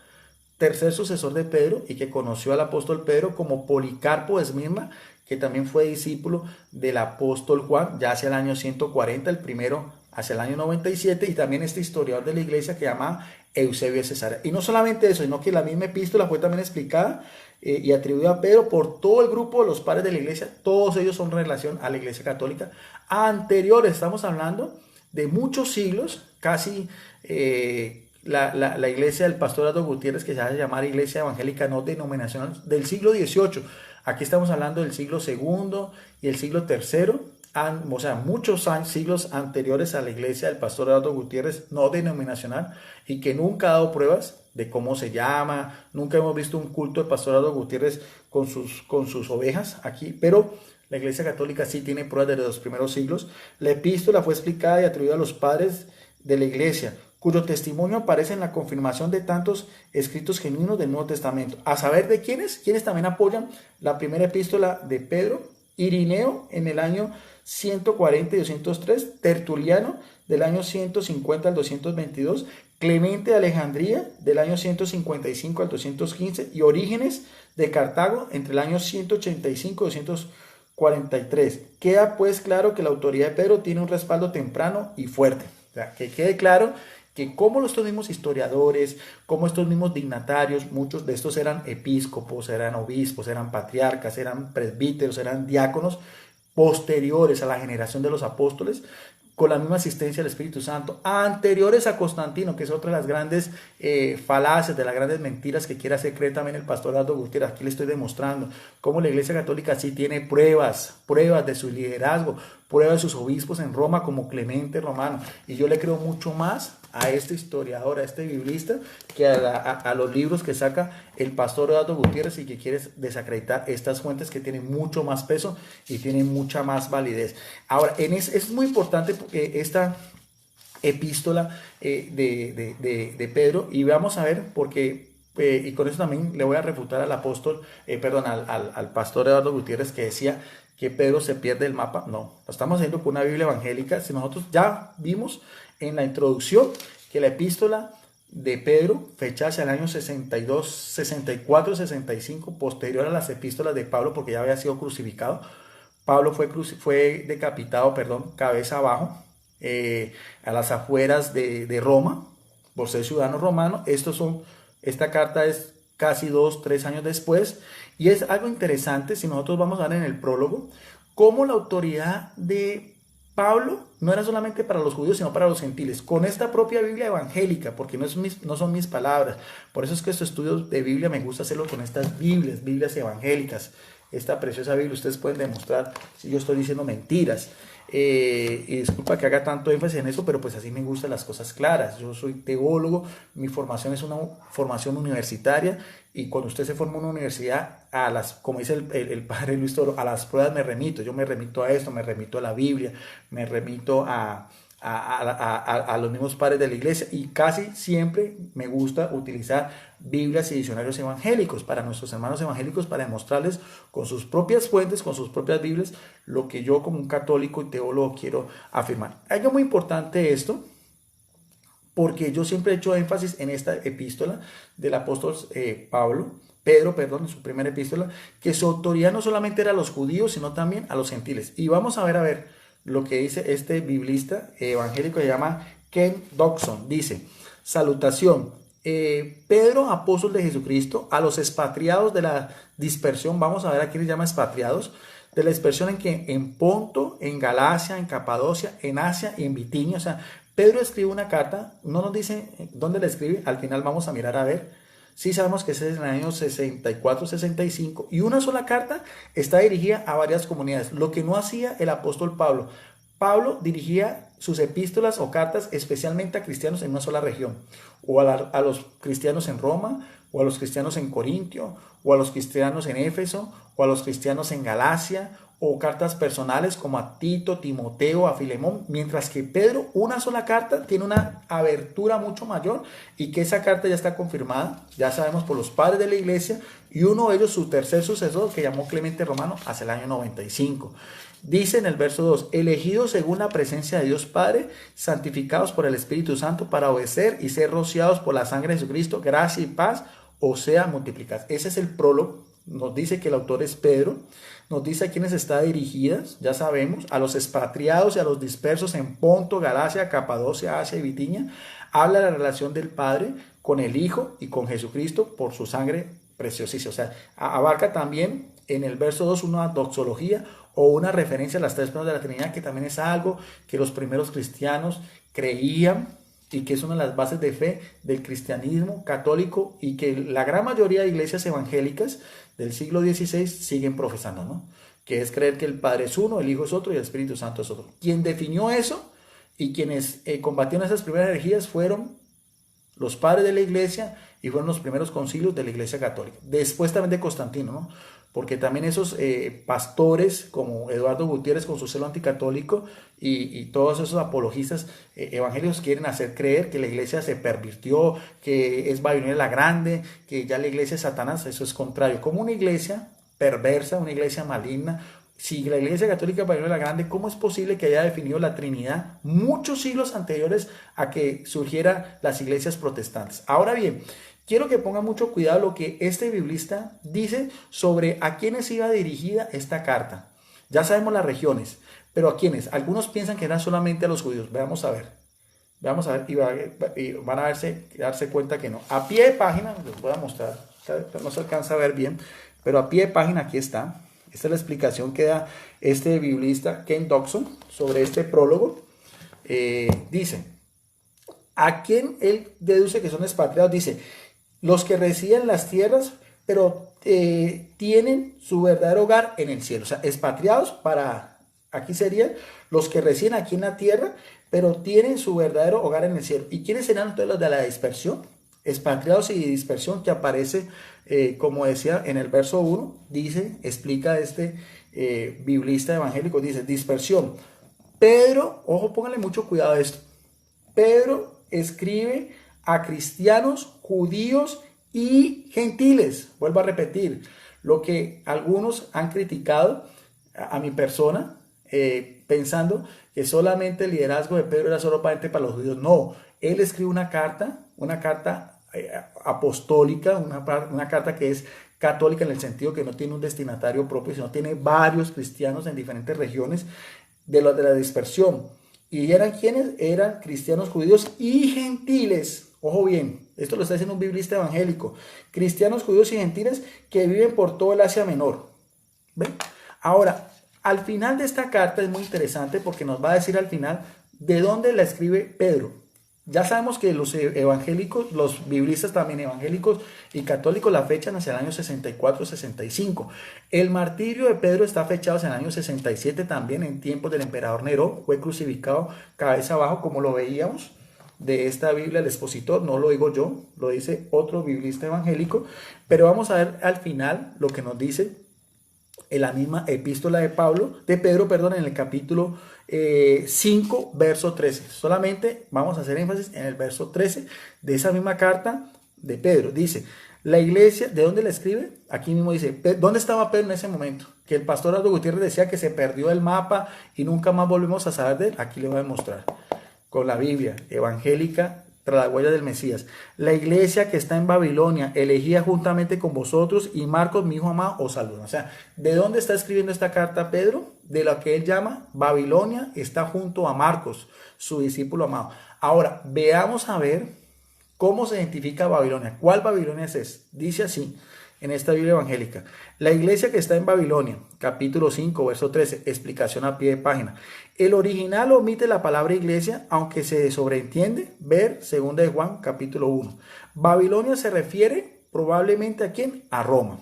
tercer sucesor de Pedro y que conoció al apóstol Pedro, como Policarpo de Esmirna, que también fue discípulo del apóstol Juan, ya hacia el año 140, el primero hacia el año 97, y también este historiador de la iglesia que llama Eusebio de Cesarea. Y no solamente eso, sino que la misma epístola fue también explicada y atribuida a Pedro por todo el grupo de los padres de la iglesia. Todos ellos son en relación a la iglesia católica anteriores. Estamos hablando de muchos siglos, casi la iglesia del pastor Aldo Gutiérrez, que se hace llamar iglesia evangélica no denominacional, del siglo XVIII. Aquí estamos hablando del siglo II y el siglo III. O sea, muchos siglos anteriores a la iglesia del pastor Aldo Gutiérrez no denominacional, y que nunca ha dado pruebas de cómo se llama. Nunca hemos visto un culto del pastor Aldo Gutiérrez con sus ovejas aquí, pero la iglesia católica sí tiene pruebas desde los primeros siglos. La epístola fue explicada y atribuida a los padres de la iglesia, cuyo testimonio aparece en la confirmación de tantos escritos genuinos del Nuevo Testamento. A saber de quienes también apoyan la primera epístola de Pedro: Irineo en el año 140 y 203, Tertuliano del año 150 al 222, Clemente de Alejandría del año 155 al 215 y Orígenes de Cartago entre el año 185 y 243. Queda pues claro que la autoridad de Pedro tiene un respaldo temprano y fuerte. O sea, que quede claro que como estos mismos historiadores, como estos mismos dignatarios, muchos de estos eran episcopos, eran obispos, eran patriarcas, eran presbíteros, eran diáconos, posteriores a la generación de los apóstoles, con la misma asistencia del Espíritu Santo, anteriores a Constantino, que es otra de las grandes falacias, de las grandes mentiras que quiere hacer creer también el pastor Aldo Gutiérrez. Aquí le estoy demostrando cómo la Iglesia Católica sí tiene pruebas de su liderazgo, pruebas de sus obispos en Roma, como Clemente Romano. Y yo le creo mucho más a este historiador, a este biblista, que a los libros que saca el pastor Aldo Gutiérrez, y que quiere desacreditar estas fuentes que tienen mucho más peso y tienen mucha más validez. Ahora, es muy importante esta epístola de Pedro, y vamos a ver porque y con eso también le voy a refutar al al pastor Eduardo Gutiérrez, que decía que Pedro se pierde el mapa. No, lo estamos haciendo con una Biblia evangélica. Si nosotros ya vimos en la introducción que la epístola de Pedro, fecha hacia el año 62, 64, 65, posterior a las epístolas de Pablo, porque ya había sido crucificado. Pablo fue decapitado, cabeza abajo, a las afueras de Roma, por ser ciudadano romano. Esta carta es casi 2-3 años después, y es algo interesante. Si nosotros vamos a ver en el prólogo cómo la autoridad de Pablo no era solamente para los judíos, sino para los gentiles, con esta propia Biblia evangélica, porque no son mis palabras. Por eso es que estos estudios de Biblia me gusta hacerlo con estas Biblias evangélicas. Esta preciosa Biblia, ustedes pueden demostrar si yo estoy diciendo mentiras. Y disculpa que haga tanto énfasis en eso, pero pues así me gustan las cosas claras. Yo soy teólogo, mi formación es una formación universitaria, y cuando usted se forma en una universidad, como dice el padre Luis Toro, a las pruebas me remito. Yo me remito a esto, me remito a la Biblia, me remito a a los mismos padres de la iglesia, y casi siempre me gusta utilizar Biblias y diccionarios evangélicos para nuestros hermanos evangélicos, para demostrarles con sus propias fuentes, con sus propias Biblias, lo que yo como un católico y teólogo quiero afirmar. Algo muy importante esto, porque yo siempre he hecho énfasis en esta epístola del apóstol Pedro, en su primera epístola, que su autoridad no solamente era a los judíos, sino también a los gentiles. Y vamos a ver lo que dice este biblista evangélico, se llama Ken Dodson. Dice: salutación, Pedro, apóstol de Jesucristo, a los expatriados de la dispersión. Vamos a ver a quién les llama expatriados, de la dispersión en Ponto, en Galacia, en Capadocia, en Asia y en Bitinia. O sea, Pedro escribe una carta, no nos dice dónde la escribe, al final vamos a mirar a ver. Sí sabemos que es en el año 64-65, y una sola carta está dirigida a varias comunidades, lo que no hacía el apóstol Pablo. Pablo dirigía sus epístolas o cartas especialmente a cristianos en una sola región, o a los cristianos en Roma, o a los cristianos en Corintio, o a los cristianos en Éfeso, o a los cristianos en Galacia, o cartas personales como a Tito, Timoteo, a Filemón, mientras que Pedro, una sola carta, tiene una abertura mucho mayor, y que esa carta ya está confirmada, ya sabemos, por los padres de la iglesia, y uno de ellos, su tercer sucesor, que llamó Clemente Romano, hacia el año 95. Dice en el verso 2: elegidos según la presencia de Dios Padre, santificados por el Espíritu Santo para obedecer y ser rociados por la sangre de Jesucristo, gracia y paz o sea multiplicadas. Ese es el prólogo. Nos dice que el autor es Pedro, nos dice a quiénes está dirigidas, ya sabemos, a los expatriados y a los dispersos en Ponto, Galacia, Capadocia, Asia y Bitinia. Habla de la relación del Padre con el Hijo y con Jesucristo por su sangre preciosísima. O sea, abarca también en el verso 2 una doxología o una referencia a las tres personas de la Trinidad, que también es algo que los primeros cristianos creían y que es una de las bases de fe del cristianismo católico, y que la gran mayoría de iglesias evangélicas del siglo XVI siguen profesando, ¿no? Que es creer que el Padre es uno, el Hijo es otro y el Espíritu Santo es otro. Quien definió eso y quienes combatieron esas primeras herejías fueron los padres de la iglesia, y fueron los primeros concilios de la iglesia católica. Después también de Constantino, ¿no? Porque también esos pastores como Eduardo Gutiérrez, con su celo anticatólico, y todos esos apologistas evangélicos quieren hacer creer que la iglesia se pervirtió, que es Babilonia la Grande, que ya la iglesia es Satanás. Eso es contrario. Como una iglesia perversa, una iglesia maligna, si la iglesia católica Babilonia la Grande, ¿cómo es posible que haya definido la Trinidad muchos siglos anteriores a que surgieran las iglesias protestantes? Ahora bien, quiero que pongan mucho cuidado lo que este biblista dice sobre a quiénes iba dirigida esta carta. Ya sabemos las regiones, pero ¿a quiénes? Algunos piensan que eran solamente a los judíos. Veamos a ver y van a darse cuenta que no. A pie de página, les voy a mostrar, no se alcanza a ver bien, pero a pie de página aquí está. Esta es la explicación que da este biblista Ken Dodson sobre este prólogo. Dice, ¿a quién él deduce que son expatriados? Dice: los que residen en las tierras, pero tienen su verdadero hogar en el cielo. O sea, expatriados aquí serían los que residen aquí en la tierra, pero tienen su verdadero hogar en el cielo. ¿Y quiénes serán entonces los de la dispersión? Expatriados y dispersión, que aparece, como decía en el verso 1, explica este biblista evangélico, dice: dispersión. Pedro, ojo, pónganle mucho cuidado a esto. Pedro escribe a cristianos, judíos y gentiles. Vuelvo a repetir, lo que algunos han criticado a mi persona, pensando que solamente el liderazgo de Pedro era solamente para los judíos. No, él escribe una carta apostólica, una carta que es católica, en el sentido que no tiene un destinatario propio, sino tiene varios cristianos en diferentes regiones de la dispersión. ¿Y eran quiénes? Eran cristianos, judíos y gentiles. Ojo bien, esto lo está diciendo un biblista evangélico. Cristianos, judíos y gentiles que viven por todo el Asia Menor. ¿Ven? Ahora, al final de esta carta es muy interesante, porque nos va a decir al final de dónde la escribe Pedro. Ya sabemos que los evangélicos, los biblistas también evangélicos y católicos, la fechan hacia el año 64-65. El martirio de Pedro está fechado hacia el año 67 también, en tiempos del emperador Nerón. Fue crucificado cabeza abajo, como lo veíamos de esta Biblia, el expositor. No lo digo yo, lo dice otro biblista evangélico. Pero vamos a ver al final lo que nos dice en la misma epístola de Pedro, en el capítulo 5, verso 13. Solamente vamos a hacer énfasis en el verso 13 de esa misma carta de Pedro. Dice, la iglesia, ¿de dónde la escribe? Aquí mismo dice, ¿dónde estaba Pedro en ese momento? Que el pastor Aldo Gutiérrez decía que se perdió el mapa y nunca más volvemos a saber de él. Aquí le voy a mostrar con la Biblia evangélica tras la huella del Mesías. La iglesia que está en Babilonia, elegida juntamente con vosotros, y Marcos, mi hijo amado, os saluda. O sea, ¿de dónde está escribiendo esta carta Pedro? De lo que él llama Babilonia, está junto a Marcos, su discípulo amado. Ahora, veamos a ver cómo se identifica Babilonia. ¿Cuál Babilonia es? Dice así en esta Biblia evangélica. La iglesia que está en Babilonia, capítulo 5, verso 13, explicación a pie de página. El original omite la palabra iglesia, aunque se sobreentiende ver 2 de Juan, capítulo 1. Babilonia se refiere probablemente ¿a quién? A Roma.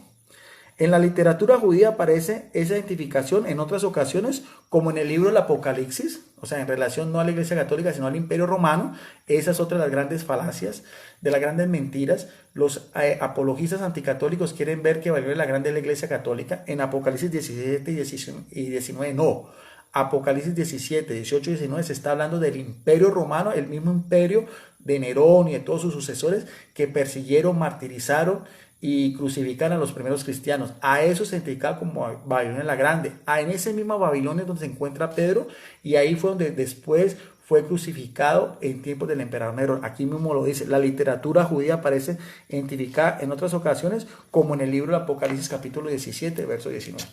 En la literatura judía aparece esa identificación en otras ocasiones, como en el libro del Apocalipsis, o sea, en relación no a la Iglesia Católica, sino al Imperio Romano. Esa es otra de las grandes falacias, de las grandes mentiras. Los apologistas anticatólicos quieren ver que Babilonia es la grande de la Iglesia Católica. En Apocalipsis 17 y 19 no. Apocalipsis 17, 18 y 19 se está hablando del Imperio Romano, el mismo imperio de Nerón y de todos sus sucesores que persiguieron, martirizaron y crucificaron a los primeros cristianos. A eso se identificaba como Babilonia la Grande. En ese mismo Babilonia es donde se encuentra Pedro, y ahí fue donde después fue crucificado en tiempos del emperador Nerón. Aquí mismo lo dice. La literatura judía aparece identificada en otras ocasiones, como en el libro de Apocalipsis capítulo 17, verso 19.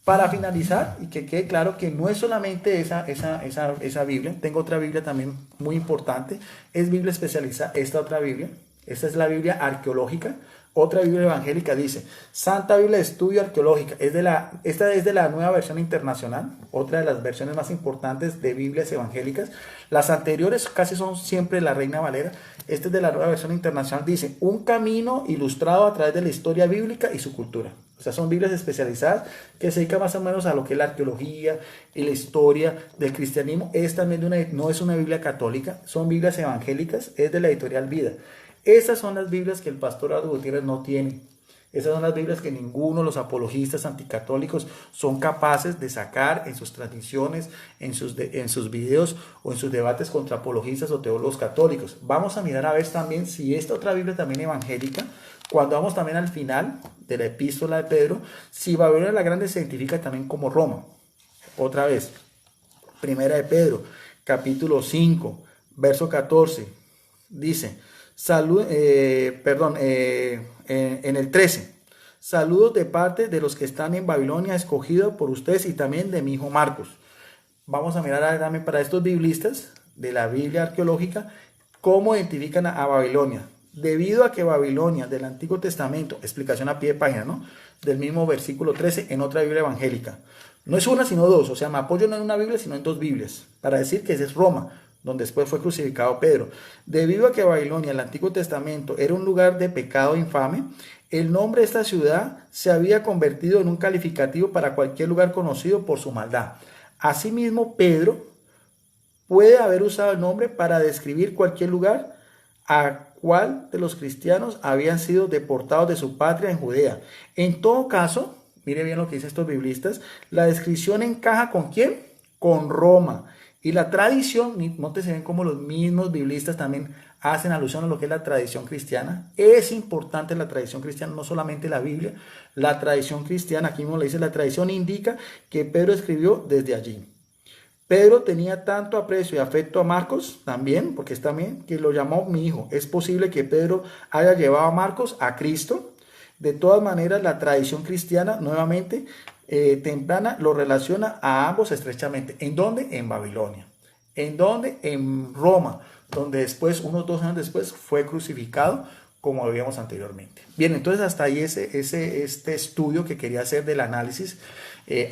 Para finalizar, y que quede claro que no es solamente esa Biblia, tengo otra Biblia también muy importante, es Biblia especializada, esta otra Biblia, esta es la Biblia arqueológica. Otra Biblia evangélica dice, Santa Biblia de Estudio Arqueológica, esta es de la Nueva Versión Internacional, otra de las versiones más importantes de Biblias evangélicas. Las anteriores casi son siempre la Reina Valera. Esta es de la Nueva Versión Internacional, dice, un camino ilustrado a través de la historia bíblica y su cultura. O sea, son Biblias especializadas que se dedican más o menos a lo que es la arqueología y la historia del cristianismo. Esta no es una Biblia católica, son Biblias evangélicas, es de la editorial Vida. Esas son las Biblias que el pastor Aldo Gutiérrez no tiene. Esas son las Biblias que ninguno de los apologistas anticatólicos son capaces de sacar en sus transmisiones, en sus videos o en sus debates contra apologistas o teólogos católicos. Vamos a mirar a ver también si esta otra Biblia también evangélica, cuando vamos también al final de la epístola de Pedro, si Babilonia la Grande se identifica también como Roma. Otra vez, primera de Pedro, capítulo 5, verso 14, dice... en el 13, saludos de parte de los que están en Babilonia, escogidos por ustedes, y también de mi hijo Marcos. Vamos a mirar también para estos biblistas de la Biblia arqueológica cómo identifican a Babilonia. Debido a que Babilonia del Antiguo Testamento, explicación a pie de página, ¿no?, del mismo versículo 13 en otra Biblia evangélica. No es una sino dos, o sea, me apoyo no en una Biblia sino en dos Biblias, para decir que esa es Roma, donde después fue crucificado Pedro. Debido a que Babilonia, el Antiguo Testamento, era un lugar de pecado infame, el nombre de esta ciudad se había convertido en un calificativo para cualquier lugar conocido por su maldad. Asimismo, Pedro puede haber usado el nombre para describir cualquier lugar a cual de los cristianos habían sido deportados de su patria en Judea. En todo caso, mire bien lo que dicen estos biblistas, la descripción encaja ¿con quién? Con Roma. Y la tradición, nótese bien cómo los mismos biblistas también hacen alusión a lo que es la tradición cristiana. Es importante la tradición cristiana, no solamente la Biblia, la tradición cristiana, aquí mismo le dice, la tradición indica que Pedro escribió desde allí. Pedro tenía tanto aprecio y afecto a Marcos también, porque es también que lo llamó mi hijo. Es posible que Pedro haya llevado a Marcos a Cristo. De todas maneras, la tradición cristiana, nuevamente, temprana, lo relaciona a ambos estrechamente. ¿En dónde? En Babilonia. ¿En dónde? En Roma, donde después, unos 2 años después, fue crucificado, como veíamos anteriormente. Bien, entonces hasta ahí este estudio que quería hacer del análisis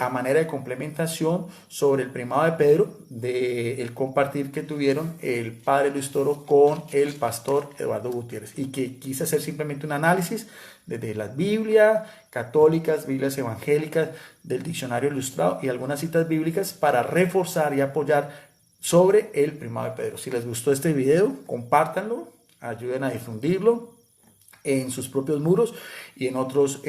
a manera de complementación sobre el primado de Pedro, del compartir que tuvieron el padre Luis Toro con el pastor Eduardo Gutiérrez, y que quise hacer simplemente un análisis desde las Biblias católicas, Biblias evangélicas, del diccionario ilustrado y algunas citas bíblicas para reforzar y apoyar sobre el primado de Pedro. Si les gustó este video, compártanlo, ayuden a difundirlo en sus propios muros y en otros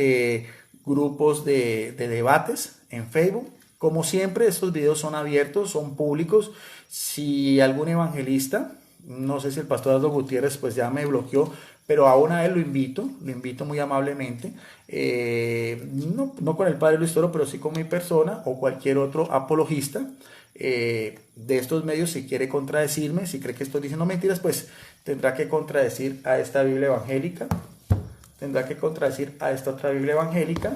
grupos de debates en Facebook. Como siempre, estos videos son abiertos, son públicos. Si algún evangelista, no sé si el pastor Aldo Gutiérrez pues ya me bloqueó, pero aún a él lo invito muy amablemente, no con el padre Luis Toro, pero sí con mi persona o cualquier otro apologista de estos medios, si quiere contradecirme, si cree que estoy diciendo mentiras, pues tendrá que contradecir a esta Biblia evangélica, tendrá que contradecir a esta otra Biblia evangélica,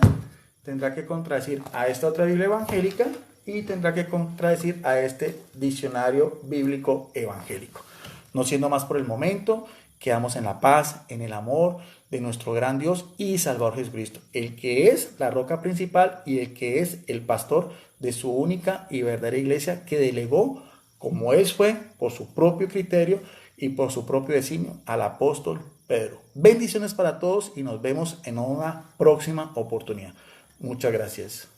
tendrá que contradecir a esta otra Biblia evangélica y tendrá que contradecir a este diccionario bíblico evangélico. No siendo más por el momento, quedamos en la paz, en el amor de nuestro gran Dios y Salvador Jesucristo, el que es la roca principal y el que es el pastor de su única y verdadera iglesia, que delegó, como él fue, por su propio criterio y por su propio designio, al apóstol Pedro. Bendiciones para todos y nos vemos en una próxima oportunidad. Muchas gracias.